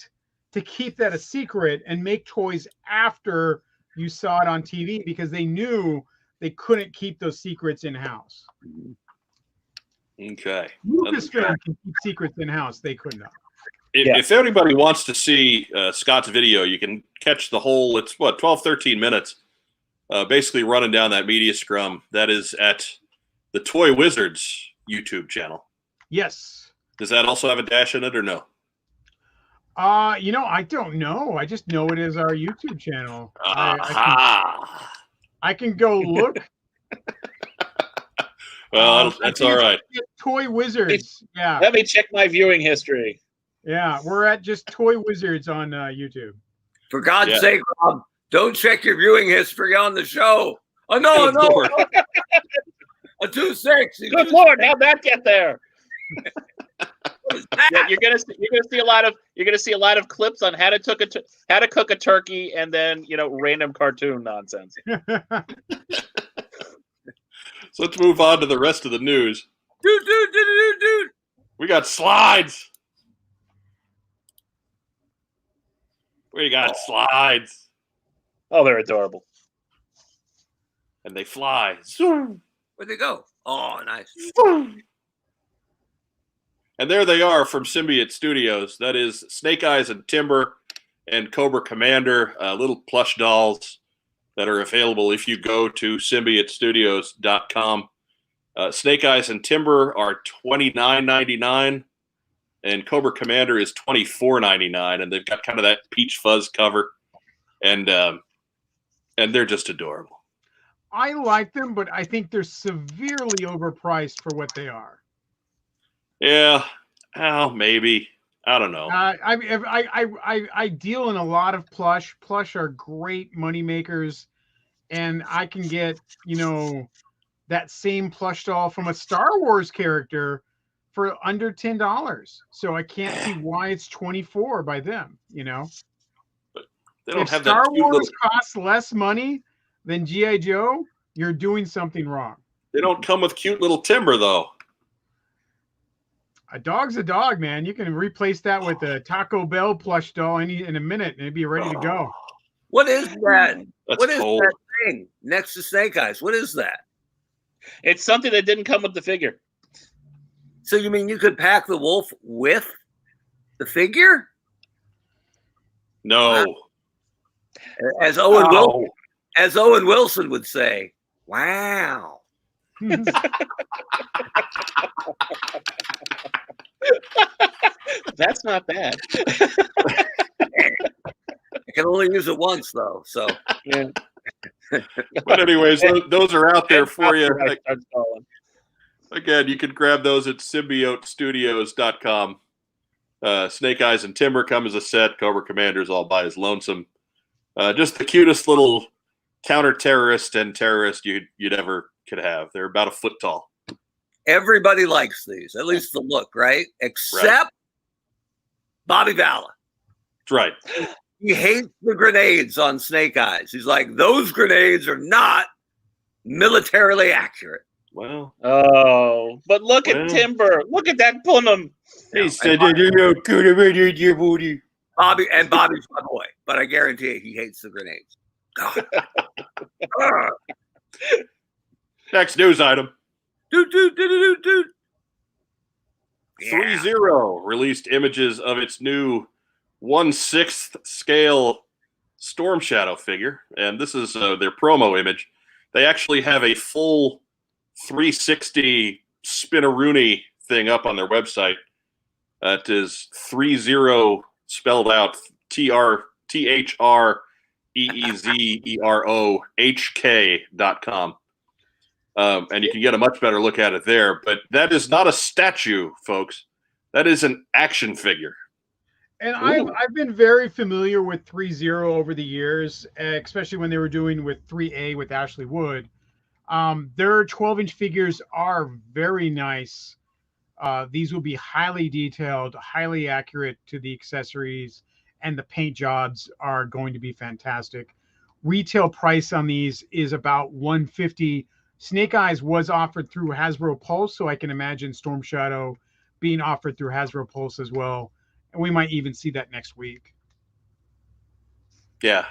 to keep that a secret and make toys after you saw it on TV because they knew they couldn't keep those secrets in-house.
Okay.
Lucasfilm can keep secrets in-house. They could not.
If anybody wants to see Scott's video, you can catch the whole, it's 12, 13 minutes, basically running down that media scrum. That is at the Toy Wizards YouTube channel.
Yes.
Does that also have a dash in it or no?
You know, I don't know. I just know it is our YouTube channel. I can go look.
Well, that's all right.
Toy Wizards. Yeah.
Let me check my viewing history.
Yeah, we're at just Toy Wizards on YouTube.
For God's sake, Rob, don't check your viewing history on the show. Oh no, a 2.6.
Good Lord, how'd that get there? You're gonna see a lot of clips on how to cook a turkey and then random cartoon nonsense.
So let's move on to the rest of the news.
Dude.
We got slides. We got slides.
Oh, they're adorable.
And they fly.
Where'd they go? Oh, nice.
And there they are from Symbiote Studios. That is Snake Eyes and Timber and Cobra Commander, little plush dolls that are available if you go to symbiotestudios.com. Snake Eyes and Timber are $29.99, and Cobra Commander is $24.99, and they've got kind of that peach fuzz cover, and they're just adorable.
I like them, but I think they're severely overpriced for what they are.
Yeah, maybe. I don't know.
I deal in a lot of plush. Plush are great money makers, and I can get that same plush doll from a Star Wars character for under $10. So I can't see why it's $24 by them.
But they don't
if
have
Star
that cute
Wars
little...
costs less money than G.I. Joe, you're doing something wrong.
They don't come with cute little Timber though.
A dog's a dog, man. You can replace that with a Taco Bell plush doll in a minute, and it'd be ready to go.
What is that?
That's cold.
That thing next to Snake Eyes? What is that?
It's something that didn't come with the figure.
So you mean you could pack the wolf with the figure?
No.
Wow. As Owen Wilson would say, wow.
That's not bad.
I can only use it once, though. So,
yeah.
But anyways, those are out there for you. Again, you can grab those at symbiotestudios.com. Snake Eyes and Timber come as a set. Cobra Commander's all by his lonesome. Just the cutest little counter-terrorist and terrorist you'd ever could have. They're about a foot tall.
Everybody likes these, at least the look, right? Except Bobby Valla.
That's right.
He hates the grenades on Snake Eyes. He's like, those grenades are not militarily accurate.
Well.
Oh, but look at Timber. Look at that punum.
He said, "You're good, your booty."
Bobby's my boy, but I guarantee you, he hates the grenades. God.
Next news item.
Dude.
3-0 released images of its new 1/6 scale Storm Shadow figure, and this is their promo image. They actually have a full 360 spinaroonie thing up on their website. It is 30 spelled out TREEZEROHK.com. And you can get a much better look at it there. But that is not a statue, folks. That is an action figure.
And I've been very familiar with 3.0 over the years, especially when they were doing with 3A with Ashley Wood. Their 12-inch figures are very nice. These will be highly detailed, highly accurate to the accessories, and the paint jobs are going to be fantastic. Retail price on these is about $150. Snake Eyes was offered through Hasbro Pulse, so I can imagine Storm Shadow being offered through Hasbro Pulse as well. And we might even see that next week.
Yeah.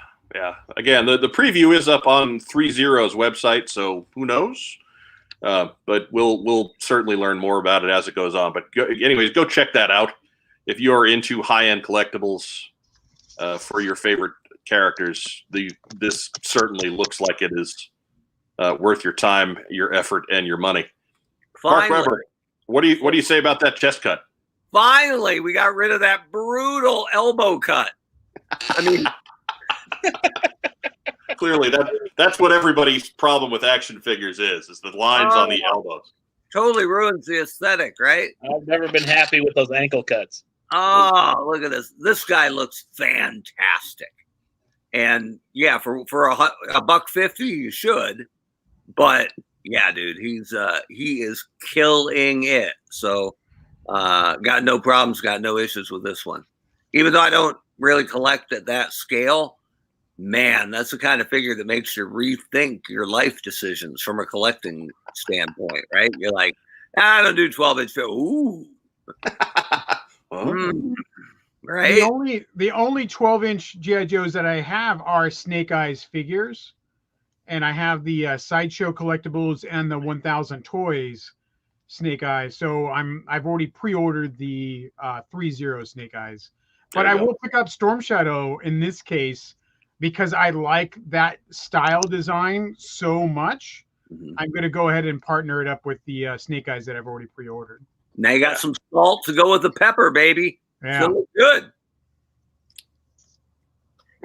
Again, the preview is up on 3.0's website, so who knows? But we'll certainly learn more about it as it goes on. But anyways, go check that out if you're into high-end collectibles for your favorite characters. This certainly looks like it is worth your time, your effort, and your money.
Finally,
Mark Weber, what do you say about that chest cut?
Finally, we got rid of that brutal elbow cut. I mean,
clearly that's what everybody's problem with action figures is the lines on the elbows.
Totally ruins the aesthetic, right?
I've never been happy with those ankle cuts.
Oh, look at this. This guy looks fantastic. And yeah, for $150, you should. But yeah, dude, he is killing it. So got no problems, got no issues with this one. Even though I don't really collect at that scale, man, that's the kind of figure that makes you rethink your life decisions from a collecting standpoint, right? You're like, I don't do 12-inch. Ooh. Right.
The only 12-inch G.I. Joes that I have are Snake Eyes figures, and I have the Sideshow collectibles and the 1000 Toys Snake Eyes. So I've already pre-ordered the 3.0 Snake Eyes, but I will pick up Storm Shadow in this case because I like that style design so much. I'm going to go ahead and partner it up with the Snake Eyes that I've already pre-ordered.
Now you got some salt to go with the pepper, baby.
Yeah.
So good.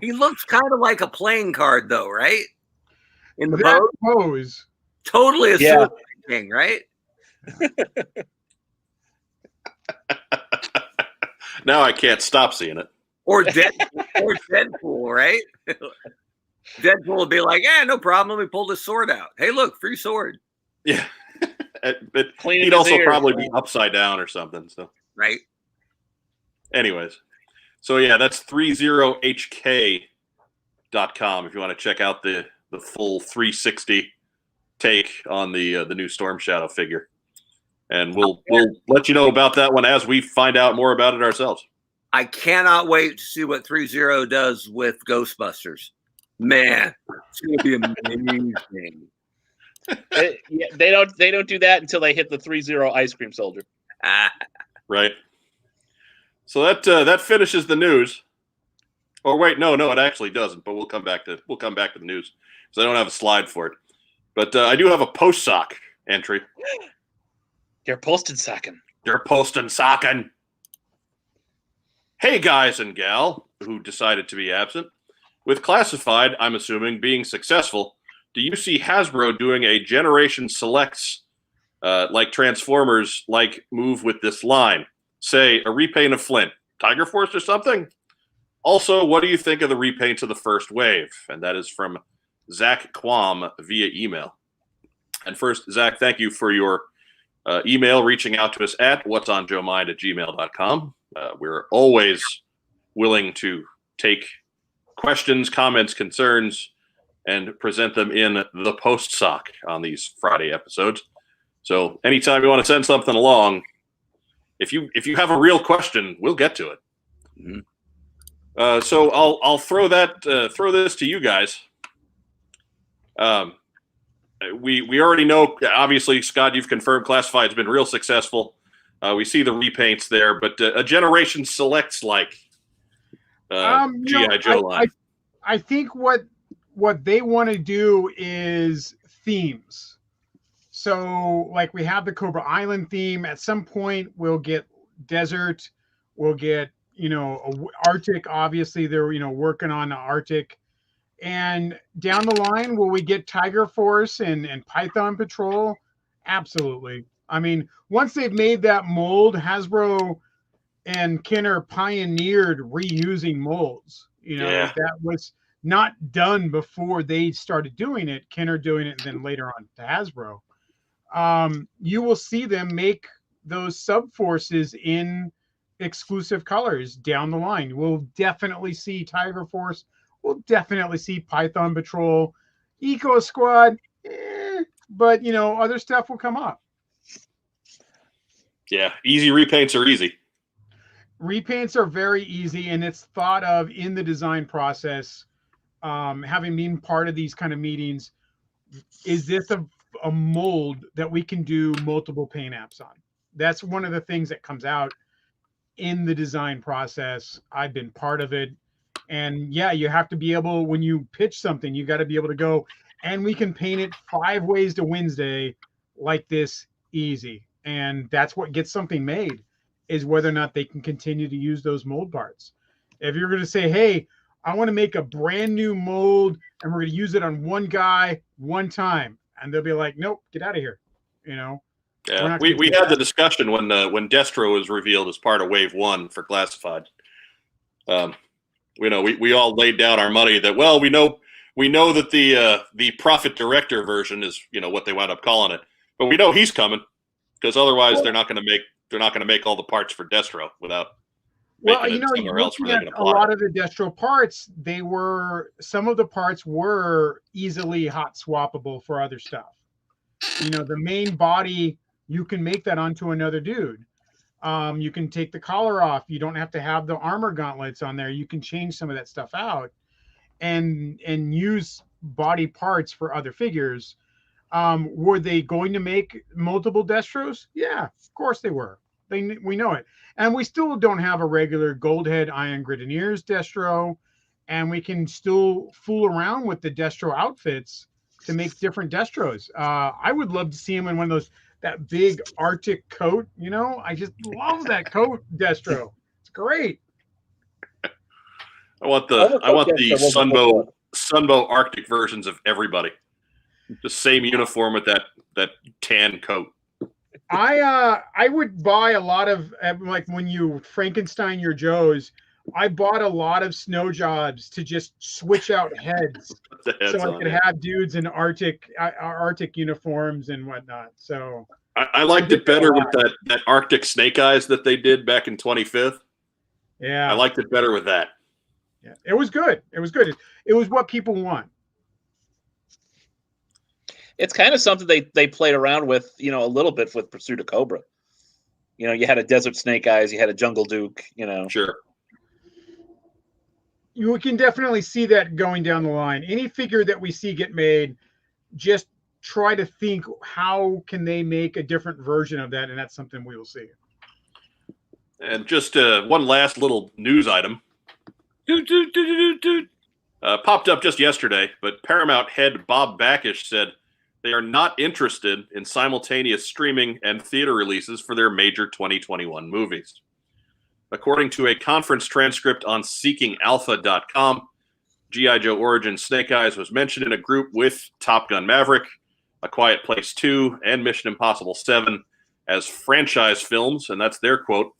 He looks kind of like a playing card, though, right? In the
pose.
Totally a suicide king, right?
Now I can't stop seeing it.
Or Deadpool, right? Deadpool would be like, no problem. Let me pull this sword out. Hey, look, free sword.
Yeah. But he'd also probably be upside down or something. So
right.
Anyways, so yeah, that's 30hk.com if you want to check out the full 360 take on the new Storm Shadow figure. And we'll let you know about that one as we find out more about it ourselves.
I cannot wait to see what 3.0 does with Ghostbusters. Man, it's going to be amazing.
They don't do that until they hit the 3.0 Ice Cream Soldier.
Right. So that finishes the news. Oh wait, no, it actually doesn't. But we'll come back to the news because I don't have a slide for it. But I do have a post sock entry.
They're posting socking.
Hey guys and gal who decided to be absent. With Classified, I'm assuming, being successful, do you see Hasbro doing a Generation Selects like Transformers like move with this line? Say a repaint of Flint, Tiger Force or something? Also, what do you think of the repaints of the first wave? And that is from Zach Quam via email. And first, Zach, thank you for your email reaching out to us at whatsonjoemind@gmail.com. We're always willing to take questions, comments, concerns, and present them in the post sock on these Friday episodes. So anytime you want to send something along, if you have a real question, we'll get to it. So I'll throw this to you guys. We already know, obviously, Scott, you've confirmed Classified has been real successful. We see the repaints there, but a Generation Selects like G.I. Joe line.
I think what they want to do is themes. So like we have the Cobra Island theme. At some point, we'll get desert. We'll get, Arctic. Obviously, they're, working on the Arctic. And down the line, will we get Tiger Force and Python Patrol? Absolutely. I mean, once they've made that mold, Hasbro and Kenner pioneered reusing molds. That was not done before they started doing it. Kenner doing it, and then later on to Hasbro. You will see them make those sub-forces in exclusive colors down the line. We'll definitely see Tiger Force. We'll definitely see Python Patrol, Eco Squad, but other stuff will come up.
Yeah, easy repaints are easy.
Repaints are very easy, and it's thought of in the design process. Having been part of these kind of meetings, is this a mold that we can do multiple paint apps on? That's one of the things that comes out in the design process. I've been part of it. And yeah, you have to be able, when you pitch something, you got to be able to go, and we can paint it 5 ways to Wednesday like this, easy. And that's what gets something made, is whether or not they can continue to use those mold parts. If you're going to say, hey, I want to make a brand new mold and we're going to use it on one guy one time, and they'll be like, nope, get out of here.
Yeah, we had the discussion when Destro was revealed as part of Wave 1 for Classified. We all laid down our money that, well, we know that the Profit Director version is what they wound up calling it, but we know he's coming, because otherwise they're not going to make all the parts for Destro without.
Well, you're looking at a lot of the Destro parts. Some of the parts were easily hot swappable for other stuff. The main body, you can make that onto another dude. You can take the collar off. You don't have to have the armor gauntlets on there. You can change some of that stuff out and use body parts for other figures. Were they going to make multiple Destros? Yeah, of course they were. We know it. And we still don't have a regular Goldhead Iron Grenadiers Destro, and we can still fool around with the Destro outfits to make different Destros. I would love to see him in one of that big Arctic coat. I just love that coat, Destro. It's great.
I want the Sunbow Arctic versions of everybody. The same uniform with that tan coat.
I would buy a lot of, like when you Frankenstein your Joes, I bought a lot of snow jobs to just switch out heads so I could have dudes in Arctic uniforms and whatnot. So
I liked it better with that Arctic Snake Eyes that they did back in 25th.
Yeah,
I liked it better with that.
Yeah, it was good. It was good. It was what people want.
It's kind of something they played around with, a little bit with Pursuit of Cobra. You had a Desert Snake Eyes, you had a Jungle Duke,
Sure.
You can definitely see that going down the line. Any figure that we see get made, just try to think, how can they make a different version of that? And that's something we will see.
And just one last little news item. Popped up just yesterday, but Paramount head Bob Backish said they are not interested in simultaneous streaming and theater releases for their major 2021 movies. According to a conference transcript on seekingalpha.com, G.I. Joe Origin Snake Eyes was mentioned in a group with Top Gun Maverick, A Quiet Place 2, and Mission Impossible 7 as franchise films, and that's their quote.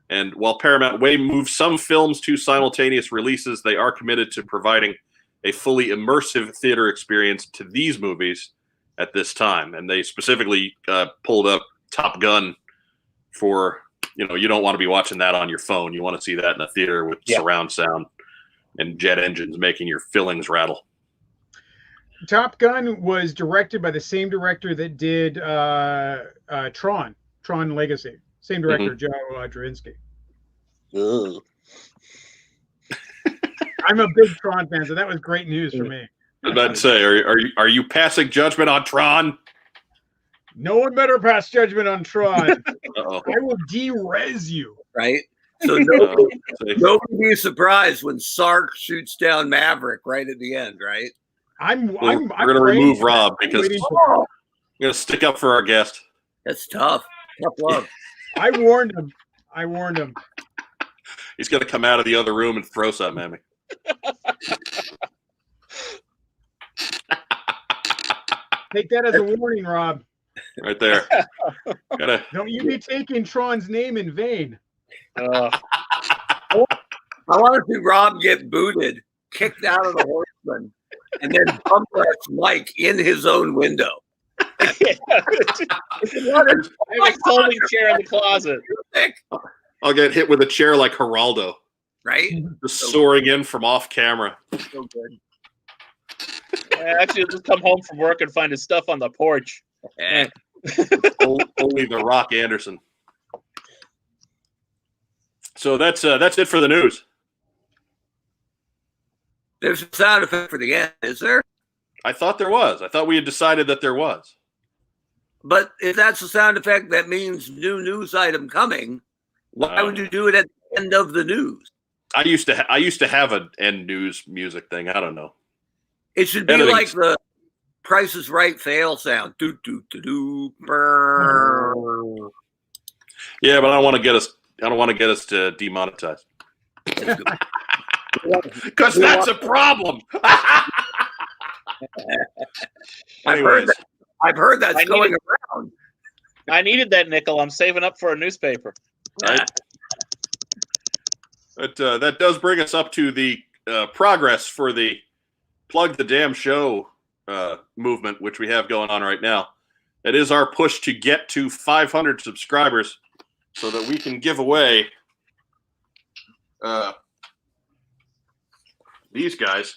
And while Paramount may move some films to simultaneous releases, they are committed to providing a fully immersive theater experience to these movies at this time. And they specifically pulled up Top Gun for, you don't want to be watching that on your phone. You want to see that in a theater with surround sound and jet engines making your fillings rattle.
Top Gun was directed by the same director that did Tron Legacy. Same director, Joe Dravinsky. I'm a big Tron fan, so that was great news for me.
I was about to say, are you passing judgment on Tron?
No one better pass judgment on Tron.
Uh-oh.
I will de-res you.
Right? So nobody be surprised when Sark shoots down Maverick right at the end, right?
We're going to remove Rob because gonna stick up for our guest.
That's tough. Tough love.
I warned him. I warned him.
He's gonna come out of the other room and throw something at me.
Take that as a warning, Rob.
Right there.
Don't you be taking Tron's name in vain.
I want to see Rob get booted, kicked out of the Horseman, and then bump that Mike in his own window.
I have a folding chair in the closet.
I'll get hit with a chair like Geraldo.
Right?
Just soaring in from off camera.
So good.
Actually, just come home from work and find his stuff on the porch.
Only the Rock Anderson. So that's it for the news.
There's a sound effect for the end, is there?
I thought there was. I thought we had decided that there was.
But if that's a sound effect, that means new news item coming. Why would you do it at the end of the news?
I used to have an end news music thing. I don't know.
It should be like the Price is Right fail sound. Do do do do. Brr.
Yeah, but I don't want to get us to demonetize. Because that's a problem.
I've heard that's going around.
I needed that nickel. I'm saving up for a newspaper.
Right. But that does bring us up to the progress for the Plug the Damn Show movement, which we have going on right now. It is our push to get to 500 subscribers so that we can give away these guys.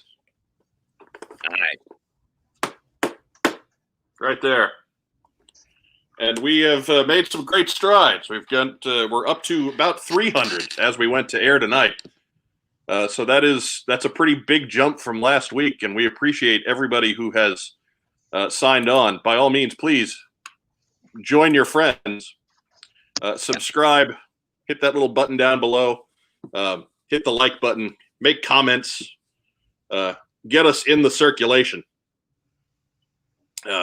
All right.
Right there. And we have made some great strides. We're up to about 300 as we went to air tonight. So that's a pretty big jump from last week, and we appreciate everybody who has signed on. By all means, please join your friends, subscribe, hit that little button down below, hit the like button, make comments, get us in the circulation.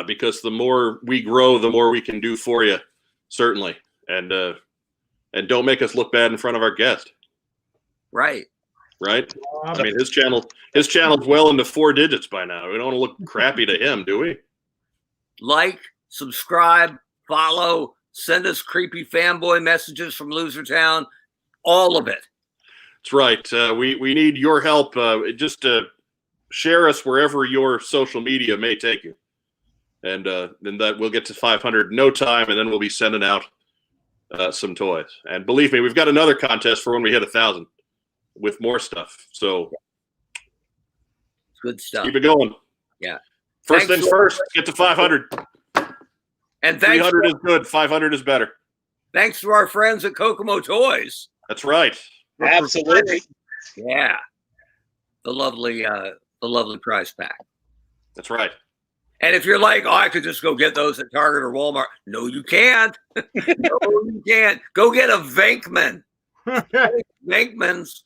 Because the more we grow, the more we can do for you, certainly. And don't make us look bad in front of our guest.
Right.
Right? I mean, his channel's well into 4 digits by now. We don't want to look crappy to him, do we?
Like, subscribe, follow, send us creepy fanboy messages from Losertown, all of it.
That's right. We need your help. Just share us wherever your social media may take you. And then that we'll get to 500 in no time, and then we'll be sending out some toys. And believe me, we've got another contest for when we hit 1,000 with more stuff. So
good stuff.
Keep it going.
Yeah.
First things first, get to 500.
And
300 is good. 500 is better.
Thanks to our friends at Kokomo Toys.
That's right.
Absolutely.
Yeah. The lovely prize pack.
That's right.
And if you're like, oh, I could just go get those at Target or Walmart. No, you can't. No, you can't. Go get a Venkman. Venkmans.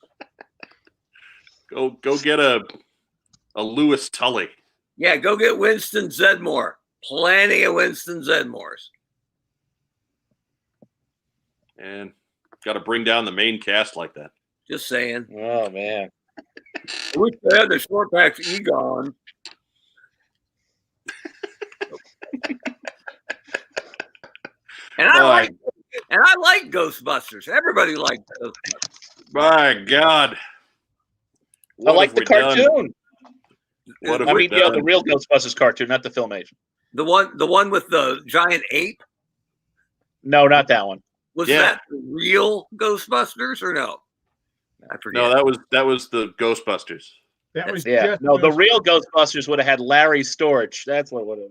Go get a Lewis Tully.
Yeah, go get Winston Zedmore. Plenty of Winston Zedmores.
And got to bring down the main cast like that.
Just saying.
Oh, man.
I wish they had the short packs Egon. And I like Ghostbusters. Everybody likes Ghostbusters.
My God.
I like the cartoon.
What have we done?
Yeah, the real Ghostbusters cartoon, not the Filmation.
The one with the giant ape?
No, not that one.
Was that the real Ghostbusters or no? I forget.
No, that was the Ghostbusters.
That was
no, the real Ghostbusters would have had Larry Storch. That's what would have.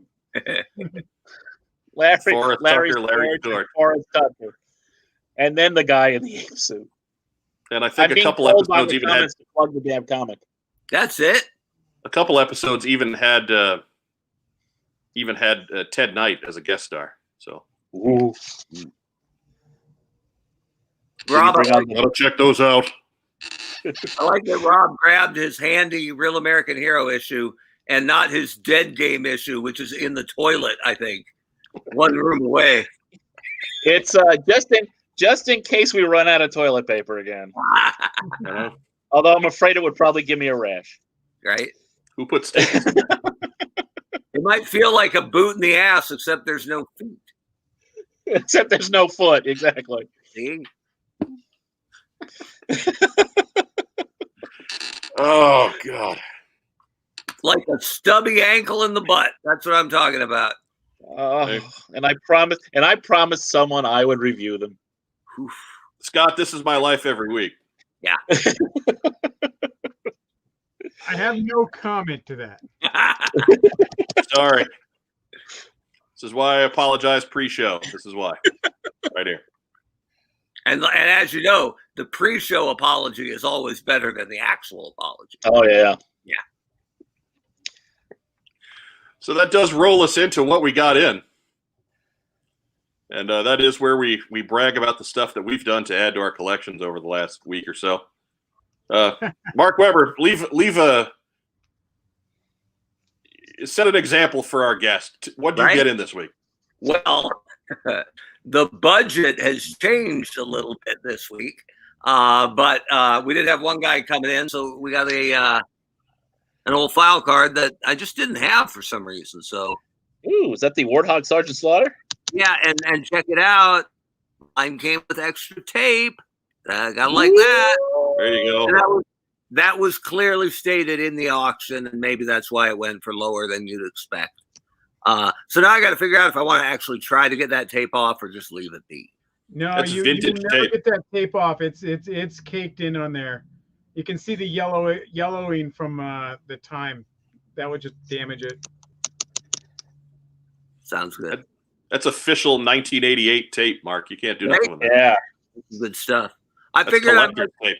Larry Storch, Forrest Tucker, and then the guy in the ape suit.
And I think a couple episodes even had
to plug the damn comic.
That's it.
A couple episodes even had Ted Knight as a guest star. So,
ooh.
Rob,
I'll check those out.
I like that Rob grabbed his handy Real American Hero issue and not his Dead Game issue, which is in the toilet, I think. one room away.
It's just in case we run out of toilet paper again. Although I'm afraid it would probably give me a rash.
Right?
Who put staples?
It might feel like a boot in the ass, except there's no feet.
Except there's no foot. Exactly.
See?
Oh God!
Like a stubby ankle in the butt. That's what I'm talking about.
And I promised someone I would review them.
Oof.
Scott, this is my life every week.
Yeah.
I have no comment to that.
Sorry. This is why I apologize pre-show. This is why. Right here.
And as you know, the pre-show apology is always better than the actual apology.
Oh, yeah.
Yeah.
So that does roll us into what we got in. And that is where we brag about the stuff that we've done to add to our collections over the last week or so. Mark Weber, set an example for our guest. What did you get in this week?
Well, the budget has changed a little bit this week, but we did have one guy coming in, so we got an old file card that I just didn't have for some reason. So,
ooh, is that the Warthog Sergeant Slaughter?
Yeah, and check it out. Mine came with extra tape. Got like that.
There you go.
And that was clearly stated in the auction, and maybe that's why it went for lower than you'd expect. So now I got to figure out if I want to actually try to get that tape off or just leave it be.
No,
That's
you
vintage
will never
tape.
get that tape off. It's caked in on there. You can see the yellowing from the time. That would just damage it.
Sounds good.
That's official 1988 tape, Mark. You can't do nothing with that.
Yeah.
Good stuff. I
That's
figured
collector tape.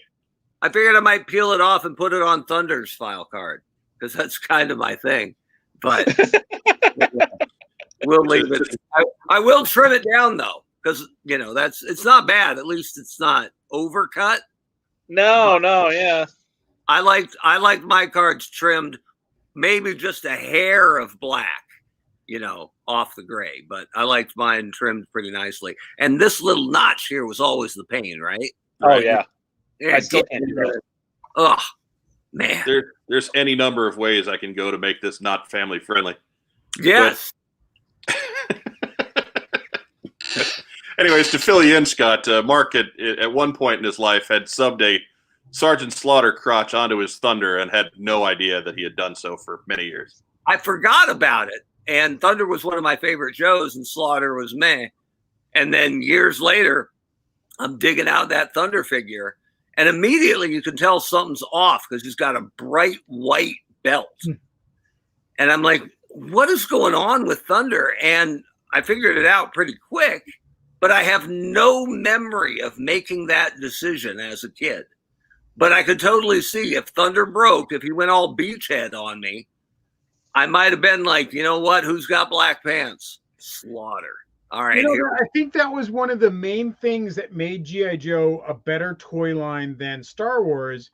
I might peel it off and put it on Thunder's file card because that's kind of my thing. But we'll leave it. I will trim it down though, because it's not bad. At least it's not overcut.
No, yeah.
I liked my cards trimmed, maybe just a hair of black, off the gray. But I liked mine trimmed pretty nicely. And this little notch here was always the pain, right?
Oh yeah.
Yeah,
I still can't do that.
Oh man.
There's any number of ways I can go to make this not family friendly.
Yes.
Anyways, to fill you in, Scott, Mark at one point in his life had subbed a Sergeant Slaughter crotch onto his Thunder and had no idea that he had done so for many years.
I forgot about it. And Thunder was one of my favorite Joes and Slaughter was meh. And then years later, I'm digging out that Thunder figure. And immediately you can tell something's off because he's got a bright white belt. And I'm like, what is going on with Thunder? And I figured it out pretty quick, but I have no memory of making that decision as a kid. But I could totally see if Thunder broke, if he went all beachhead on me, I might have been like, you know what? Who's got black pants? Slaughter. All right.
I think that was one of the main things that made G.I. Joe a better toy line than Star Wars,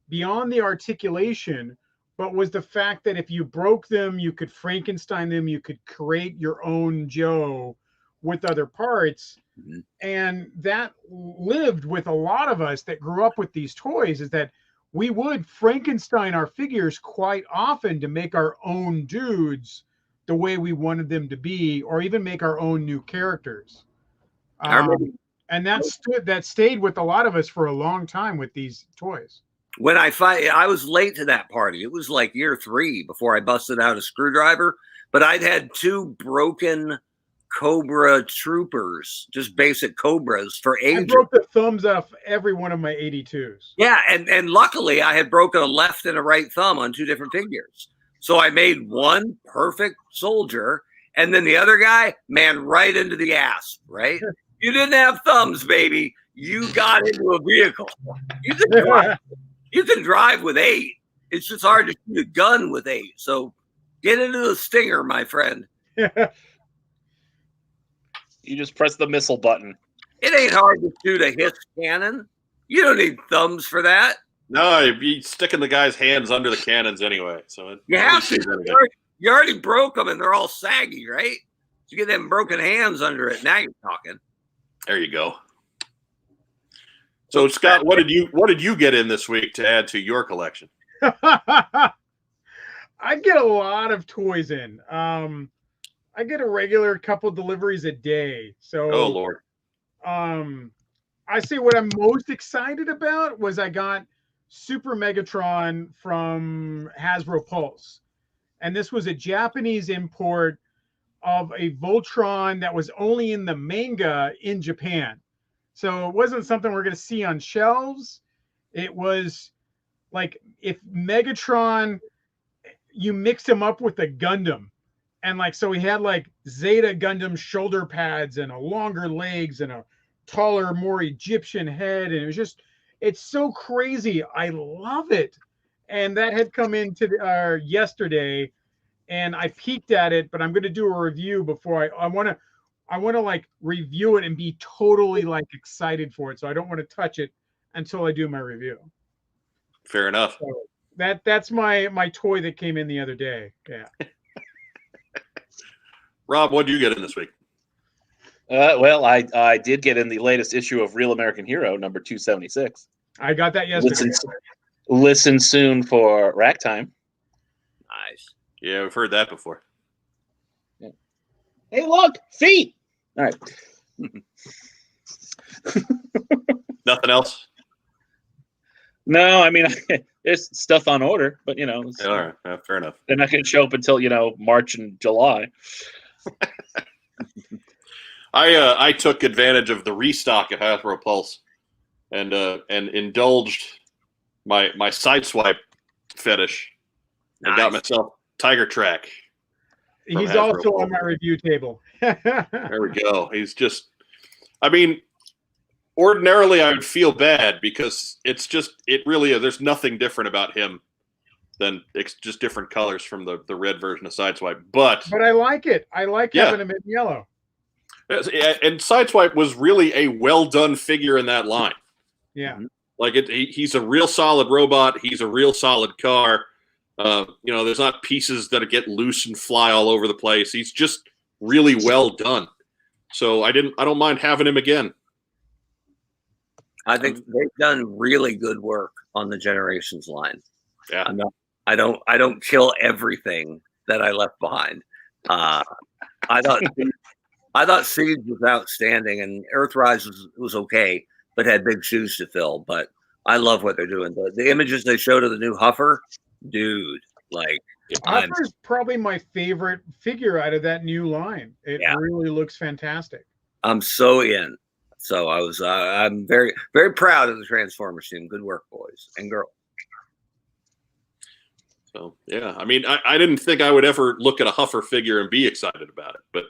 beyond the articulation, but was the fact that if you broke them, you could Frankenstein them, you could create your own Joe with other parts. Mm-hmm. And that lived with a lot of us that grew up with these toys, is that we would Frankenstein our figures quite often to make our own dudes the way we wanted them to be, or even make our own new characters. And that stayed with a lot of us for a long time with these toys.
When I was late to that party. It was like year 3 before I busted out a screwdriver, but I'd had 2 broken Cobra troopers, just basic Cobras for ages.
I broke the thumbs off every one of my 82s.
Yeah, and luckily I had broken a left and a right thumb on 2 different figures. So I made one perfect soldier, and then the other guy, man, right into the ass, right? You didn't have thumbs, baby. You got into a vehicle. You can drive with 8. It's just hard to shoot a gun with 8. So get into the stinger, my friend.
You just press the missile button.
It ain't hard to shoot a Hiss cannon. You don't need thumbs for that.
No, you'd be sticking the guy's hands under the cannons anyway. So
you have to. You already broke them, and they're all saggy, right? You get them broken hands under it. Now you're talking.
There you go. So Scott, what did you get in this week to add to your collection?
I get a lot of toys in. I get a regular couple deliveries a day. So
Oh Lord.
I say what I'm most excited about was I got Super Megatron from Hasbro Pulse. And this was a Japanese import of a Voltron that was only in the manga in Japan. So it wasn't something we're going to see on shelves. It was like if Megatron, you mixed him up with a Gundam. And like, so he had like Zeta Gundam shoulder pads and a longer legs and a taller, more Egyptian head. And it was just, it's so crazy. I love it. And that had come into yesterday, and I peeked at it, but I'm going to do a review before I want to like review it and be totally like excited for it. So I don't want to touch it until I do my review.
Fair enough.
So that's my toy that came in the other day. Yeah.
Rob, what did you get in this week?
Well, I did get in the latest issue of Real American Hero, number 276.
I got that yesterday.
Listen soon for Rack Time.
Nice.
Yeah, we've heard that before.
Yeah. Hey, look, feet. All right.
Nothing else?
No, I mean, there's stuff on order, but you know,
All right, fair enough.
They're not going to show up until March and July.
I took advantage of the restock at Hasbro Pulse and indulged my sideswipe fetish.
Nice.
I got myself Tiger Track.
He's also on my review table.
There we go. He's just, I mean, ordinarily I would feel bad because it really is. There's nothing different about him than it's just different colors from the red version of Sideswipe. But
I like it. I like having him in yellow.
And Sideswipe was really a well done figure in that line.
Yeah.
Like he's a real solid robot. He's a real solid car. There's not pieces that get loose and fly all over the place. He's just really well done. So I don't mind having him again.
I think they've done really good work on the Generations line.
Yeah.
I don't kill everything that I left behind. I thought Siege was outstanding, and Earthrise was okay, but had big shoes to fill. But I love what they're doing. The images they showed of the new Huffer, dude, like
Huffer's probably my favorite figure out of that new line. It really looks fantastic.
I'm so in. So I'm very, very proud of the Transformers team. Good work, boys and girls.
So yeah, I mean, I didn't think I would ever look at a Huffer figure and be excited about it, but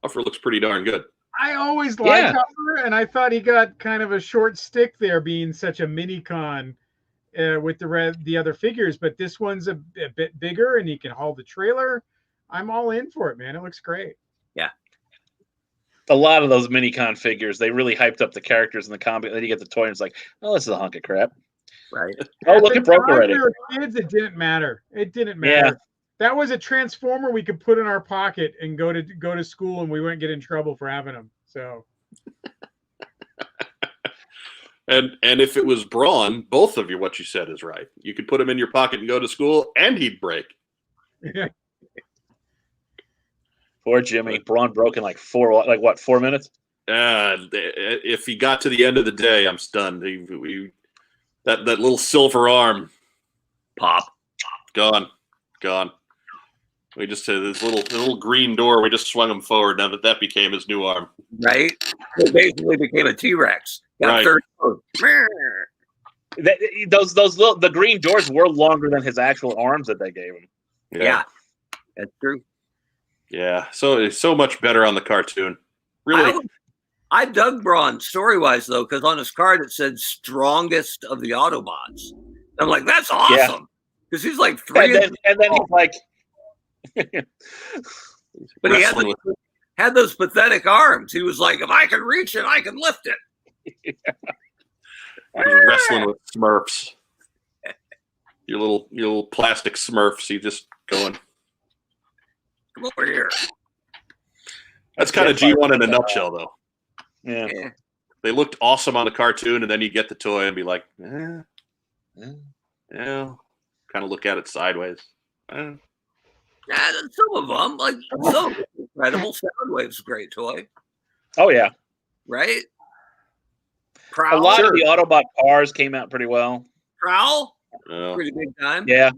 Huffer looks pretty darn good.
I always liked Huffer, and I thought he got kind of a short stick there, being such a mini con with the other figures. But this one's a bit bigger, and he can haul the trailer. I'm all in for it, man. It looks great.
Yeah.
A lot of those mini-con figures, they really hyped up the characters in the comic. Then you get the toy, and it's like, oh, this is a hunk of crap.
Right.
Oh, look, it broke already.
We were kids, it didn't matter. It didn't matter.
Yeah.
That was a Transformer we could put in our pocket and go to school, and we wouldn't get in trouble for having them. So.
And if it was Brawn, both of what you said is right. You could put him in your pocket and go to school, and he'd break.
Yeah.
Poor Jimmy. Braun broke in like 4 minutes?
If he got to the end of the day, I'm stunned. That little silver arm,
pop,
gone. We just had this little green door. We just swung him forward. Now that became his new arm.
Right. It basically became a T-Rex.
Right.
The green doors were longer than his actual arms that they gave him.
Yeah. That's true.
Yeah, so it's so much better on the cartoon. Really,
I dug Braun story-wise though, because on his card it said "strongest of the Autobots." I'm like, that's awesome, because he's like 3.
And then he's like,
but he had those pathetic arms. He was like, if I can reach it, I can lift it.
He's wrestling with Smurfs. Your little plastic Smurfs. You just going.
Come over here.
That's kind of G1 in a nutshell, though.
Yeah.
Yeah.
They looked awesome on the cartoon, and then you get the toy and be like, yeah, kind of look at it sideways.
Yeah, some of them, like some incredible. Soundwave's a great toy,
Oh yeah.
right?
A
Prowl,
lot of the Autobot cars came out pretty well.
Prowl,
Yeah.
pretty big time.
Yeah.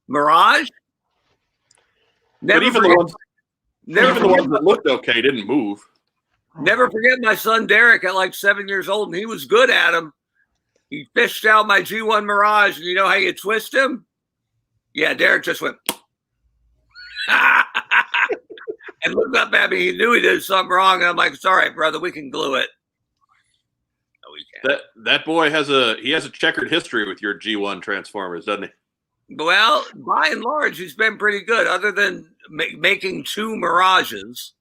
Mirage.
But even the ones that looked okay didn't move.
Never forget my son Derek at like 7 years old, and he was good at them. He fished out my G1 Mirage, and you know how you twist him? Yeah, Derek just went and looked up at me. He knew he did something wrong, and I'm like, "It's all right, brother. We can glue it." No, we can't.
That boy has a checkered history with your G1 Transformers, doesn't he?
Well, by and large, he's been pretty good, other than making 2 Mirages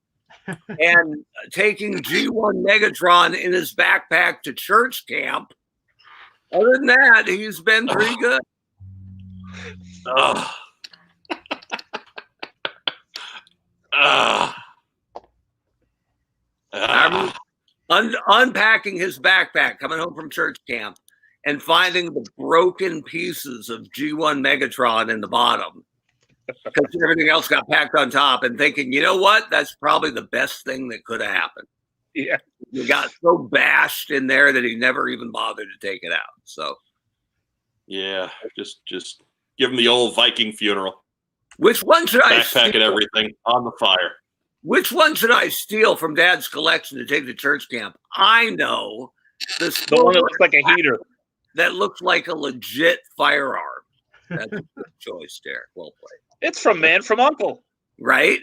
and taking G1 Megatron in his backpack to church camp. Other than that, he's been pretty good. Unpacking his backpack, coming home from church camp, and finding the broken pieces of G1 Megatron in the bottom because everything else got packed on top, and thinking, you know what? That's probably the best thing that could have happened.
Yeah.
He got so bashed in there that he never even bothered to take it out. So,
yeah, just give him the old Viking funeral.
which one should I
Backpack and
steal?
everything on the fire.
Which one should I steal from Dad's collection to take to church camp? I know
The one that looks like a heater.
that looks like a legit firearm. That's a good choice, Derek. Well played.
It's from Man from Uncle.
Right?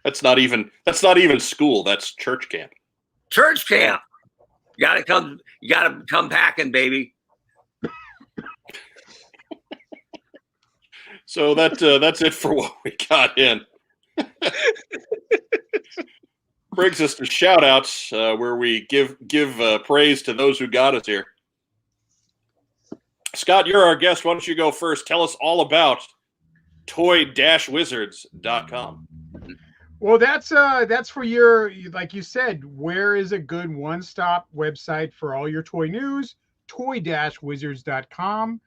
That's not even school. That's church camp.
Church camp. You gotta come packing, baby.
So that's it for what we got in. Brings us to shout outs, where we give praise to those who got us here. Scott, you're our guest. Why don't you go first? Tell us all about toy-wizards.com.
Well, that's for your, like you said, where is a good one-stop website for all your toy news? Toy-wizards.com.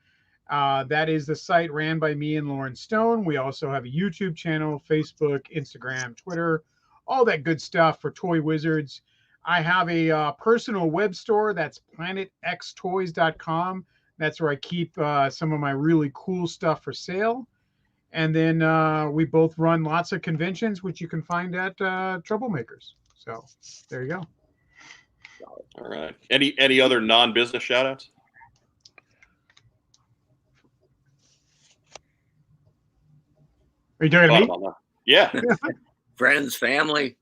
That is the site ran by me and Lauren Stone. We also have a YouTube channel, Facebook, Instagram, Twitter, all that good stuff for Toy Wizards. I have a personal web store. That's planetxtoys.com. That's where I keep some of my really cool stuff for sale. And then we both run lots of conventions, which you can find at Troublemakers. So there you go.
All right. Any other non-business shout outs?
Are you talking to me?
Yeah.
Friends, family,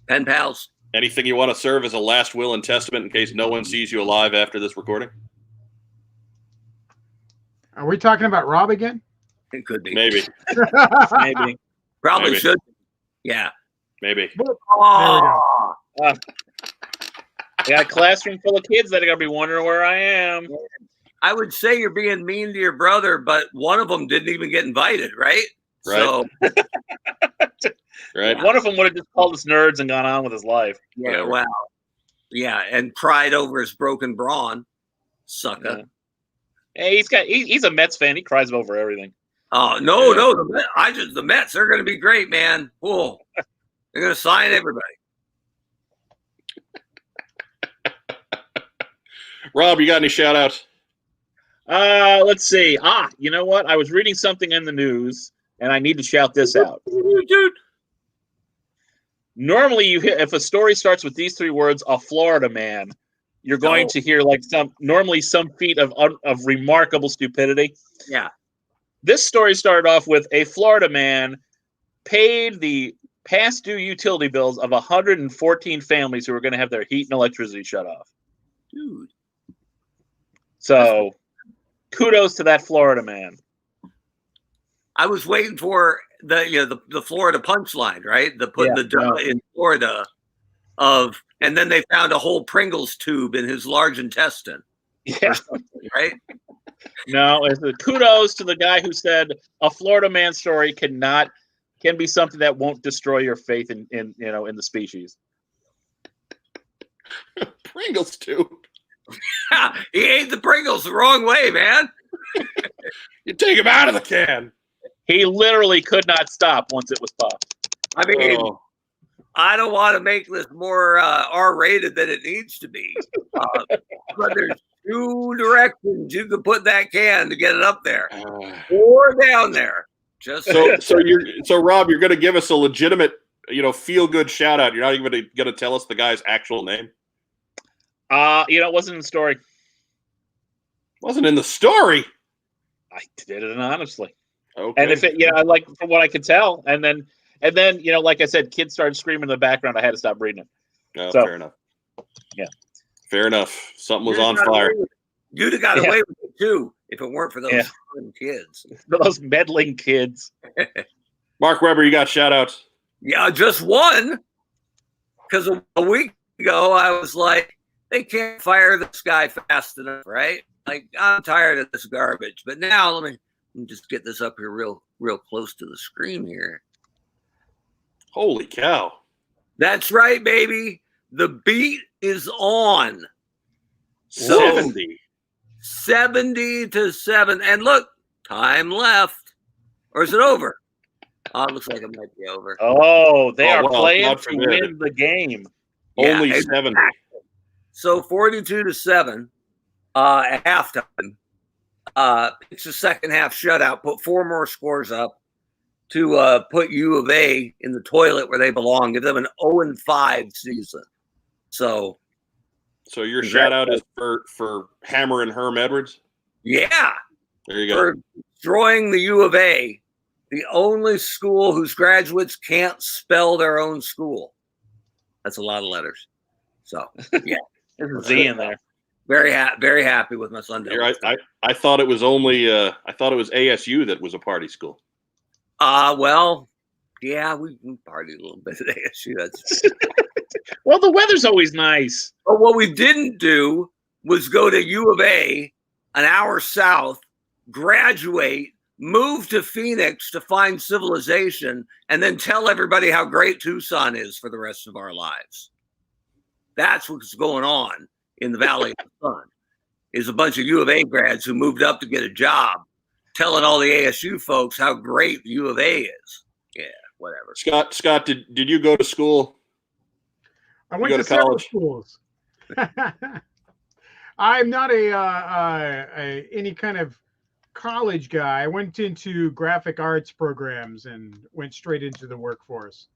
pen pals.
Anything you want to serve as a last will and testament in case no one sees you alive after this recording?
Are we talking about Rob again?
It could be.
Maybe.
Maybe.
Probably
Maybe.
should. Yeah.
Maybe.
Oh,
I got a classroom full of kids that are going to be wondering where I am.
I would say you're being mean to your brother, but one of them didn't even get invited, right?
Right.
So,
Right.
One of them would have just called us nerds and gone on with his life.
yeah,
Whatever.
wow. Yeah, and cried over his broken brawn. Sucker.
Hey, he's a Mets fan. He cries over everything.
Oh, no. The Mets are going to be great, man. Oh, they're going to sign everybody.
Rob, you got any shout outs?
Let's see. You know what? I was reading something in the news, and I need to shout this out.
Dude.
Normally, if a story starts with these 3 words, "a Florida man," you're going to hear like some feat of remarkable stupidity.
Yeah.
This story started off with a Florida man paid the past due utility bills of 114 families who were going to have their heat and electricity shut off.
Dude.
So, kudos to that Florida man.
I was waiting for the Florida punchline, right? In Florida and then they found a whole Pringles tube in his large intestine.
Yeah.
Right?
No, it's a kudos to the guy who said a Florida man story can be something that won't destroy your faith in the species.
Pringles too.
He ate the Pringles the wrong way, man.
You take him out of the can.
He literally could not stop once it was popped.
I mean,
Oh.
I don't want to make this more R-rated than it needs to be, but there's two directions you can put that can to get it up there or down there. Just
So Rob, you're going to give us a legitimate, feel good shout out. You're not even going to tell us the guy's actual name.
It wasn't in the story.
Wasn't in the story.
I did it honestly.
Okay.
And if it, like from what I could tell, and then, like I said, kids started screaming in the background. I had to stop reading it.
No,
So-
fair enough.
Yeah.
Fair enough. Something was
You'd
on
have got
fire.
away with- You'd have got away with it too if it weren't for those
Yeah.
kids.
Those meddling kids.
Mark Weber, you got shout outs.
Yeah, just one. Because a week ago, I was like, they can't fire this guy fast enough, right? Like, I'm tired of this garbage. But now, let me just get this up here real close to the screen here.
Holy cow.
That's right, baby. The beat is on. So 70 to 7. And look, time left. Or is it over? Oh, it looks like it might be over.
Oh, they are
well,
playing
God
to
forbid.
win the game.
Yeah,
Only
exactly.
70.
So 42 to 7 at halftime. It's a second half shutout. Put 4 more scores up to put U of A in the toilet where they belong. Give them an 0-5 season. So
So your shout out is for Hammer and Herm Edwards?
yeah,
There you go.
for destroying the U of A, the only school whose graduates can't spell their own school. That's a lot of letters. So yeah,
There's a Z in there.
very happy with my Sunday.
Here, I thought it was only I thought it was ASU that was a party school.
Well, yeah, we partied a little bit at ASU. That's
Well, the weather's always nice.
but what we didn't do was go to U of A, an hour south, graduate, move to Phoenix to find civilization, and then tell everybody how great Tucson is for the rest of our lives. That's what's going on in the Valley of the Sun, is a bunch of U of A grads who moved up to get a job, telling all the ASU folks how great the U of A is. Yeah, whatever.
Scott, did you go to school?
I went
go
to
to
several
college?
schools. I'm not any kind of college guy. I went into graphic arts programs and went straight into the workforce.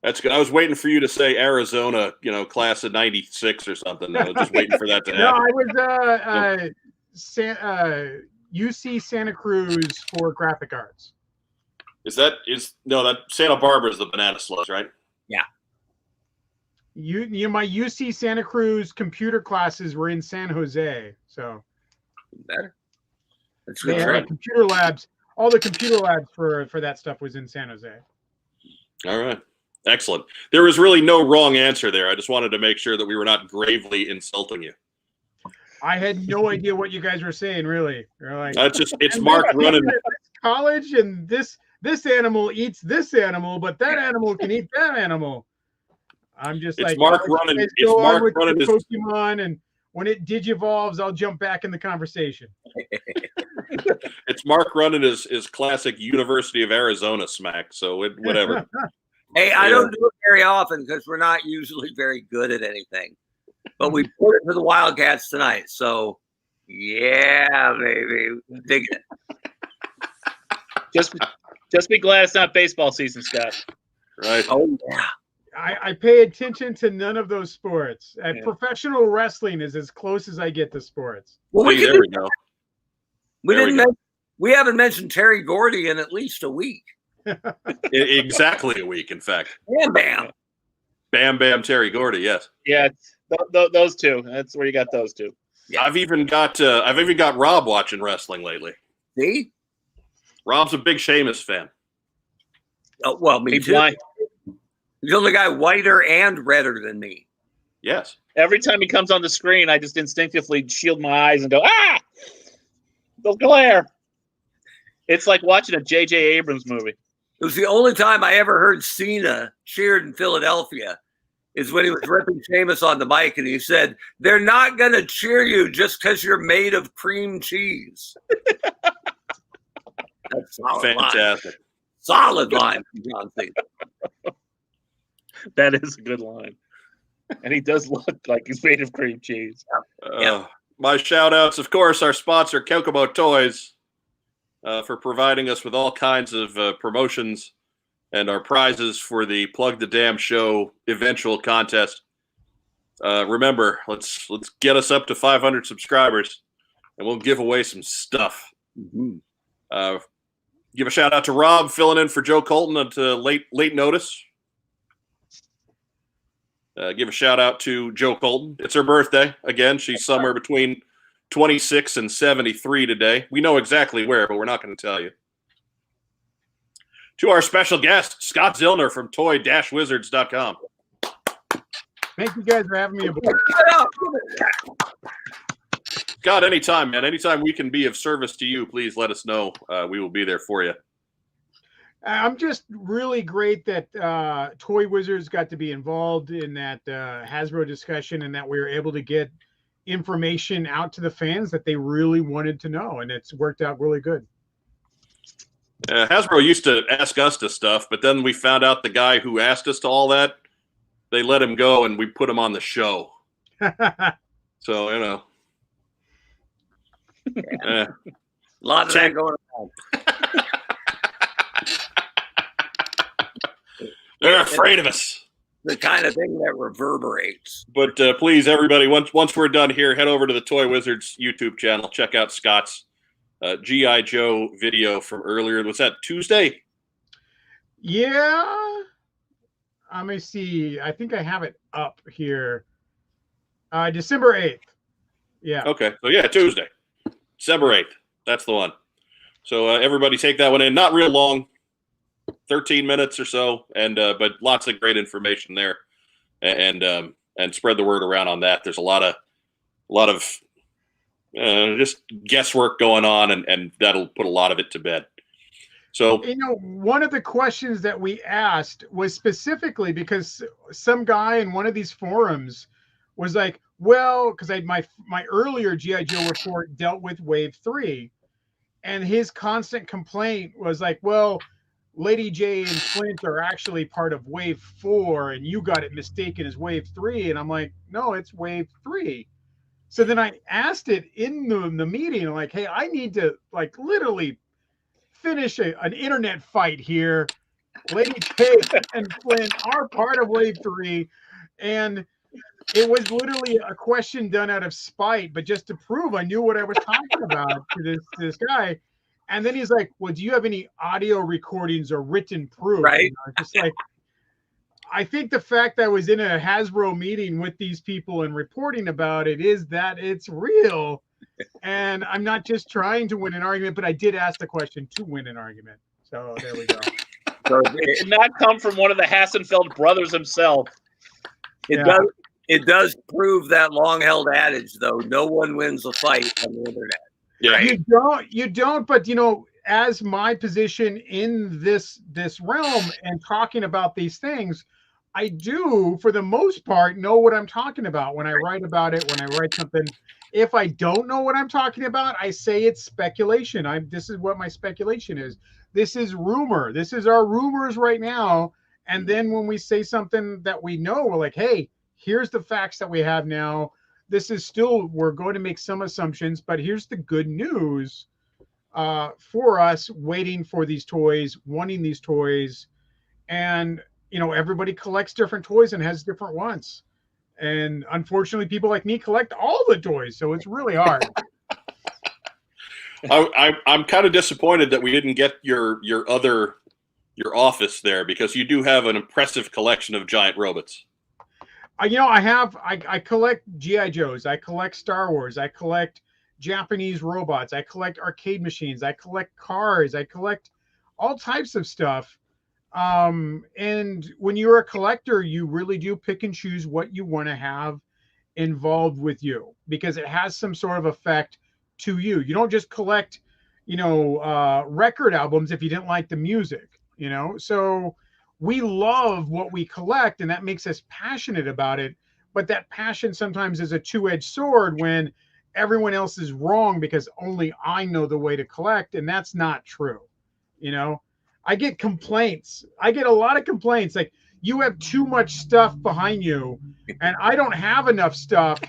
That's good. I was waiting for you to say Arizona, class of '96 or something. I was just waiting for that to
No,
happen.
I was UC Santa Cruz for graphic arts.
That Santa Barbara is the banana slugs, right?
My UC Santa Cruz computer classes were in San Jose, so
Better. That's
they
good.
had
Right.
computer labs. All the computer labs for that stuff was in San Jose.
All right. Excellent. There was really no wrong answer there. I just wanted to make sure that we were not gravely insulting you.
I had no idea what you guys were saying. Really, you're like,
It's Mark running.
college, and this animal eats this animal, but that animal can eat that animal. I'm just
It's
like,
Mark
"Oh,
running-
guys
it's
go on
Mark
with
running
your
his-
Pokemon, and when it digivolves, I'll jump back in the conversation."
It's Mark running his classic University of Arizona smack. So whatever.
Hey, I
Yeah.
don't do it very often because we're not usually very good at anything. But we put it for the Wildcats tonight. So, yeah, baby. Dig it.
Just be glad it's not baseball season, Scott.
Right.
Oh, yeah.
I pay attention to none of those sports.
Yeah.
Professional wrestling is as close as I get to sports.
Well,
See, there we go. There we go.
We haven't mentioned Terry Gordy in at least a week.
Exactly a week, in fact.
Bam, bam.
Bam Bam Terry Gordy, yes.
Yeah, those two. That's where you got those two.
Yeah.
I've even got Rob watching wrestling lately.
See?
Rob's a big Sheamus fan.
Oh, well, me
Be
too.
blind.
He's the only guy whiter and redder than me.
Yes.
Every time he comes on the screen, I just instinctively shield my eyes and go, ah! The glare. It's like watching a J.J. Abrams movie.
It was the only time I ever heard Cena cheered in Philadelphia is when he was ripping Sheamus on the mic and he said, "They're not going to cheer you just because you're made of cream cheese." That's solid.
Fantastic.
Line. Solid line from John Cena.
That is a good line. And he does look like he's made of cream cheese.
My shout outs, of course, our sponsor, Kokomo Toys, for providing us with all kinds of promotions and our prizes for the Plug the Damn Show eventual contest. Remember, let's get us up to 500 subscribers, and we'll give away some stuff. Mm-hmm. Give a shout out to Rob filling in for Joe Colton at late notice. Give a shout out to Joe Colton. It's her birthday. Again, she's somewhere between 26 and 73 today. We know exactly where, but we're not going to tell you. To our special guest, Scott Zillner from toy-wizards.com.
Thank you guys for having me aboard.
Scott, anytime, man. Anytime we can be of service to you, please let us know. We will be there for you.
I'm just really great that Toy Wizards got to be involved in that Hasbro discussion and that we were able to get information out to the fans that they really wanted to know, and it's worked out really good.
Hasbro used to ask us to stuff, but then we found out the guy who asked us to all that, they let him go, and we put him on the show. So, you know.
A lot of that going on.
They're afraid of us.
The kind of thing that reverberates.
But please, everybody, once we're done here, head over to the Toy Wizards YouTube channel. Check out Scott's G.I. Joe video from earlier. Was that Tuesday?
Yeah. Let me see. I think I have it up here. December 8th. Yeah.
Okay. So, yeah, Tuesday. December 8th. That's the one. So, everybody take that one in. Not real long. 13 minutes or so, and but lots of great information there, and spread the word around on that. There's a lot of just guesswork going on, and that'll put a lot of it to bed. So,
you know, one of the questions that we asked was specifically because some guy in one of these forums was like, well, because my earlier G.I. Joe report dealt with Wave 3, and his constant complaint was like, well, Lady J and Flint are actually part of Wave 4, and you got it mistaken as Wave 3. And I'm like, no, it's Wave 3. So then I asked it in the meeting, like, hey, I need to like literally finish an internet fight here. Lady J and Flint are part of Wave 3. And it was literally a question done out of spite, but just to prove I knew what I was talking about to this guy. And then he's like, well, do you have any audio recordings or written proof?
Right.
You know, just like, I think the fact that I was in a Hasbro meeting with these people and reporting about it is that it's real. And I'm not just trying to win an argument, but I did ask the question to win an argument. So there we go.
So
It did not come from one of the Hassenfeld brothers himself.
it does prove that long-held adage, though. No one wins a fight on the internet.
yeah.
You don't, but you know, as my position in this realm and talking about these things, I do, for the most part, know what I'm talking about when I write about it, when I write something. If I don't know what I'm talking about, I say it's speculation. This is what my speculation is. This is rumor. This is our rumors right now. And then when we say something that we know, we're like, hey, here's the facts that we have now. This is still, we're going to make some assumptions, but here's the good news for us waiting for these toys, wanting these toys. And, you know, everybody collects different toys and has different wants. And unfortunately, people like me collect all the toys. So it's really hard.
I'm kind of disappointed that we didn't get your office there, because you do have an impressive collection of giant robots.
You know, I collect G.I. Joes. I collect Star Wars. I collect Japanese robots. I collect arcade machines. I collect cars. I collect all types of stuff. And when you're a collector, you really do pick and choose what you want to have involved with you, because it has some sort of effect to you. You don't just collect, record albums if you didn't like the music, So we love what we collect, and that makes us passionate about it. But that passion sometimes is a two-edged sword when everyone else is wrong because only I know the way to collect, and that's not true. I get complaints. I get a lot of complaints like, you have too much stuff behind you and I don't have enough stuff.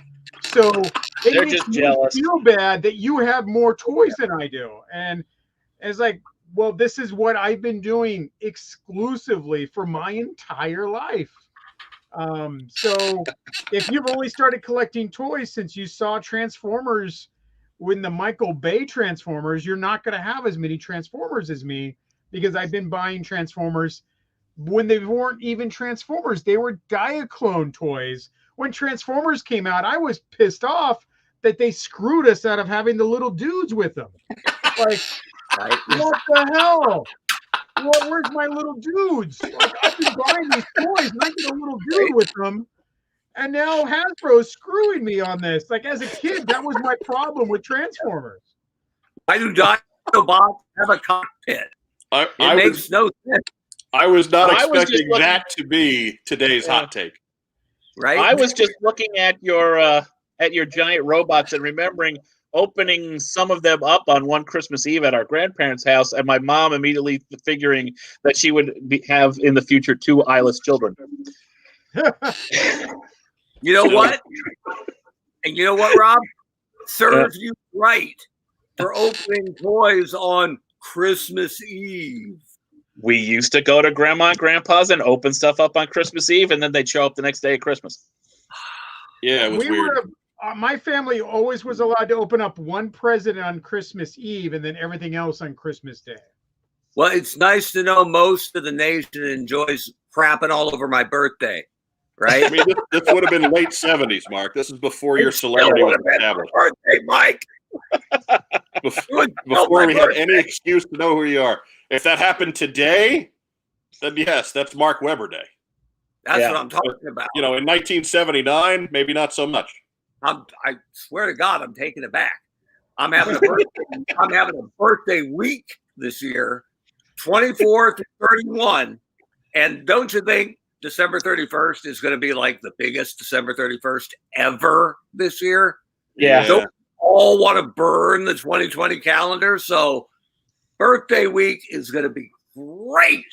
So it
They're
makes
just
me
jealous.
feel bad that you have more toys than I do. And it's like, well, this is what I've been doing exclusively for my entire life. So if you've only started collecting toys since you saw Transformers, when the Michael Bay Transformers, you're not going to have as many Transformers as me, because I've been buying Transformers when they weren't even Transformers. They were Diaclone toys. When Transformers came out, I was pissed off that they screwed us out of having the little dudes with them. Like, what the hell? Well, where's my little dudes? Like, I've been buying these toys and I get a little dude with them. And now Hasbro's screwing me on this. Like, as a kid, that was my problem with Transformers.
Why do Dinobots have a cockpit? It makes no sense.
I was not expecting that to be today's hot take.
Right?
I was just looking at your giant robots and remembering opening some of them up on one Christmas Eve at our grandparents' house, and my mom immediately figuring that she would have in the future 2 eyeless children.
You know what? And you know what, Rob? Serves you right for opening toys on Christmas Eve.
We used to go to Grandma and Grandpa's and open stuff up on Christmas Eve, and then they'd show up the next day at Christmas.
Yeah, it was weird.
My family always was allowed to open up one present on Christmas Eve and then everything else on Christmas Day.
Well, it's nice to know most of the nation enjoys crapping all over my birthday, right?
I mean, this would have been late 70s, Mark. This is before your celebrity was established.
Birthday, Mike.
Before we had any excuse to know who you are. If that happened today, then yes, that's Mark Webber Day.
That's what I'm talking about.
In 1979, maybe not so much.
I swear to God, I'm taking it back. I'm having a birthday week this year, 24 to 31. And don't you think December 31st is going to be like the biggest December 31st ever this year?
Yeah.
Don't all want to burn the 2020 calendar. So birthday week is going to be great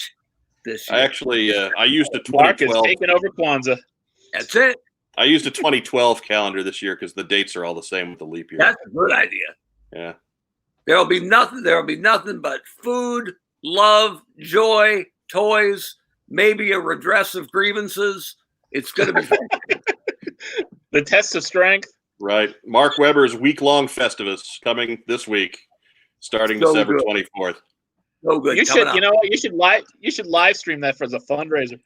this year.
I used a 2012.
Mark is taking over Kwanzaa.
That's it.
I used a 2012 calendar this year because the dates are all the same with the leap year.
That's a good idea.
Yeah. There'll
be nothing but food, love, joy, toys, maybe a redress of grievances. It's going to be fun.
The test of strength.
Right. Mark Webber's week-long Festivus coming this week, starting December 24th.
So good.
You should live stream that as a fundraiser.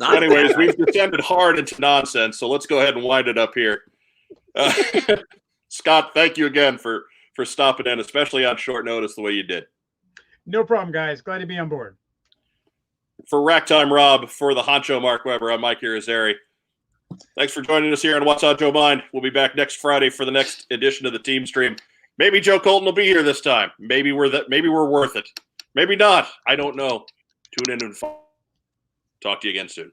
Anyways, we've descended hard into nonsense, so let's go ahead and wind it up here. Scott, thank you again for stopping in, especially on short notice the way you did.
No problem, guys. Glad to be on board.
For Rack Time Rob, for the honcho Mark Webber, I'm Mike Irizarry. Thanks for joining us here on What's on Joe Mind. We'll be back next Friday for the next edition of the TeamStream. Maybe Joe Colton will be here this time. Maybe we're worth it. Maybe not. I don't know. Tune in and talk to you again soon.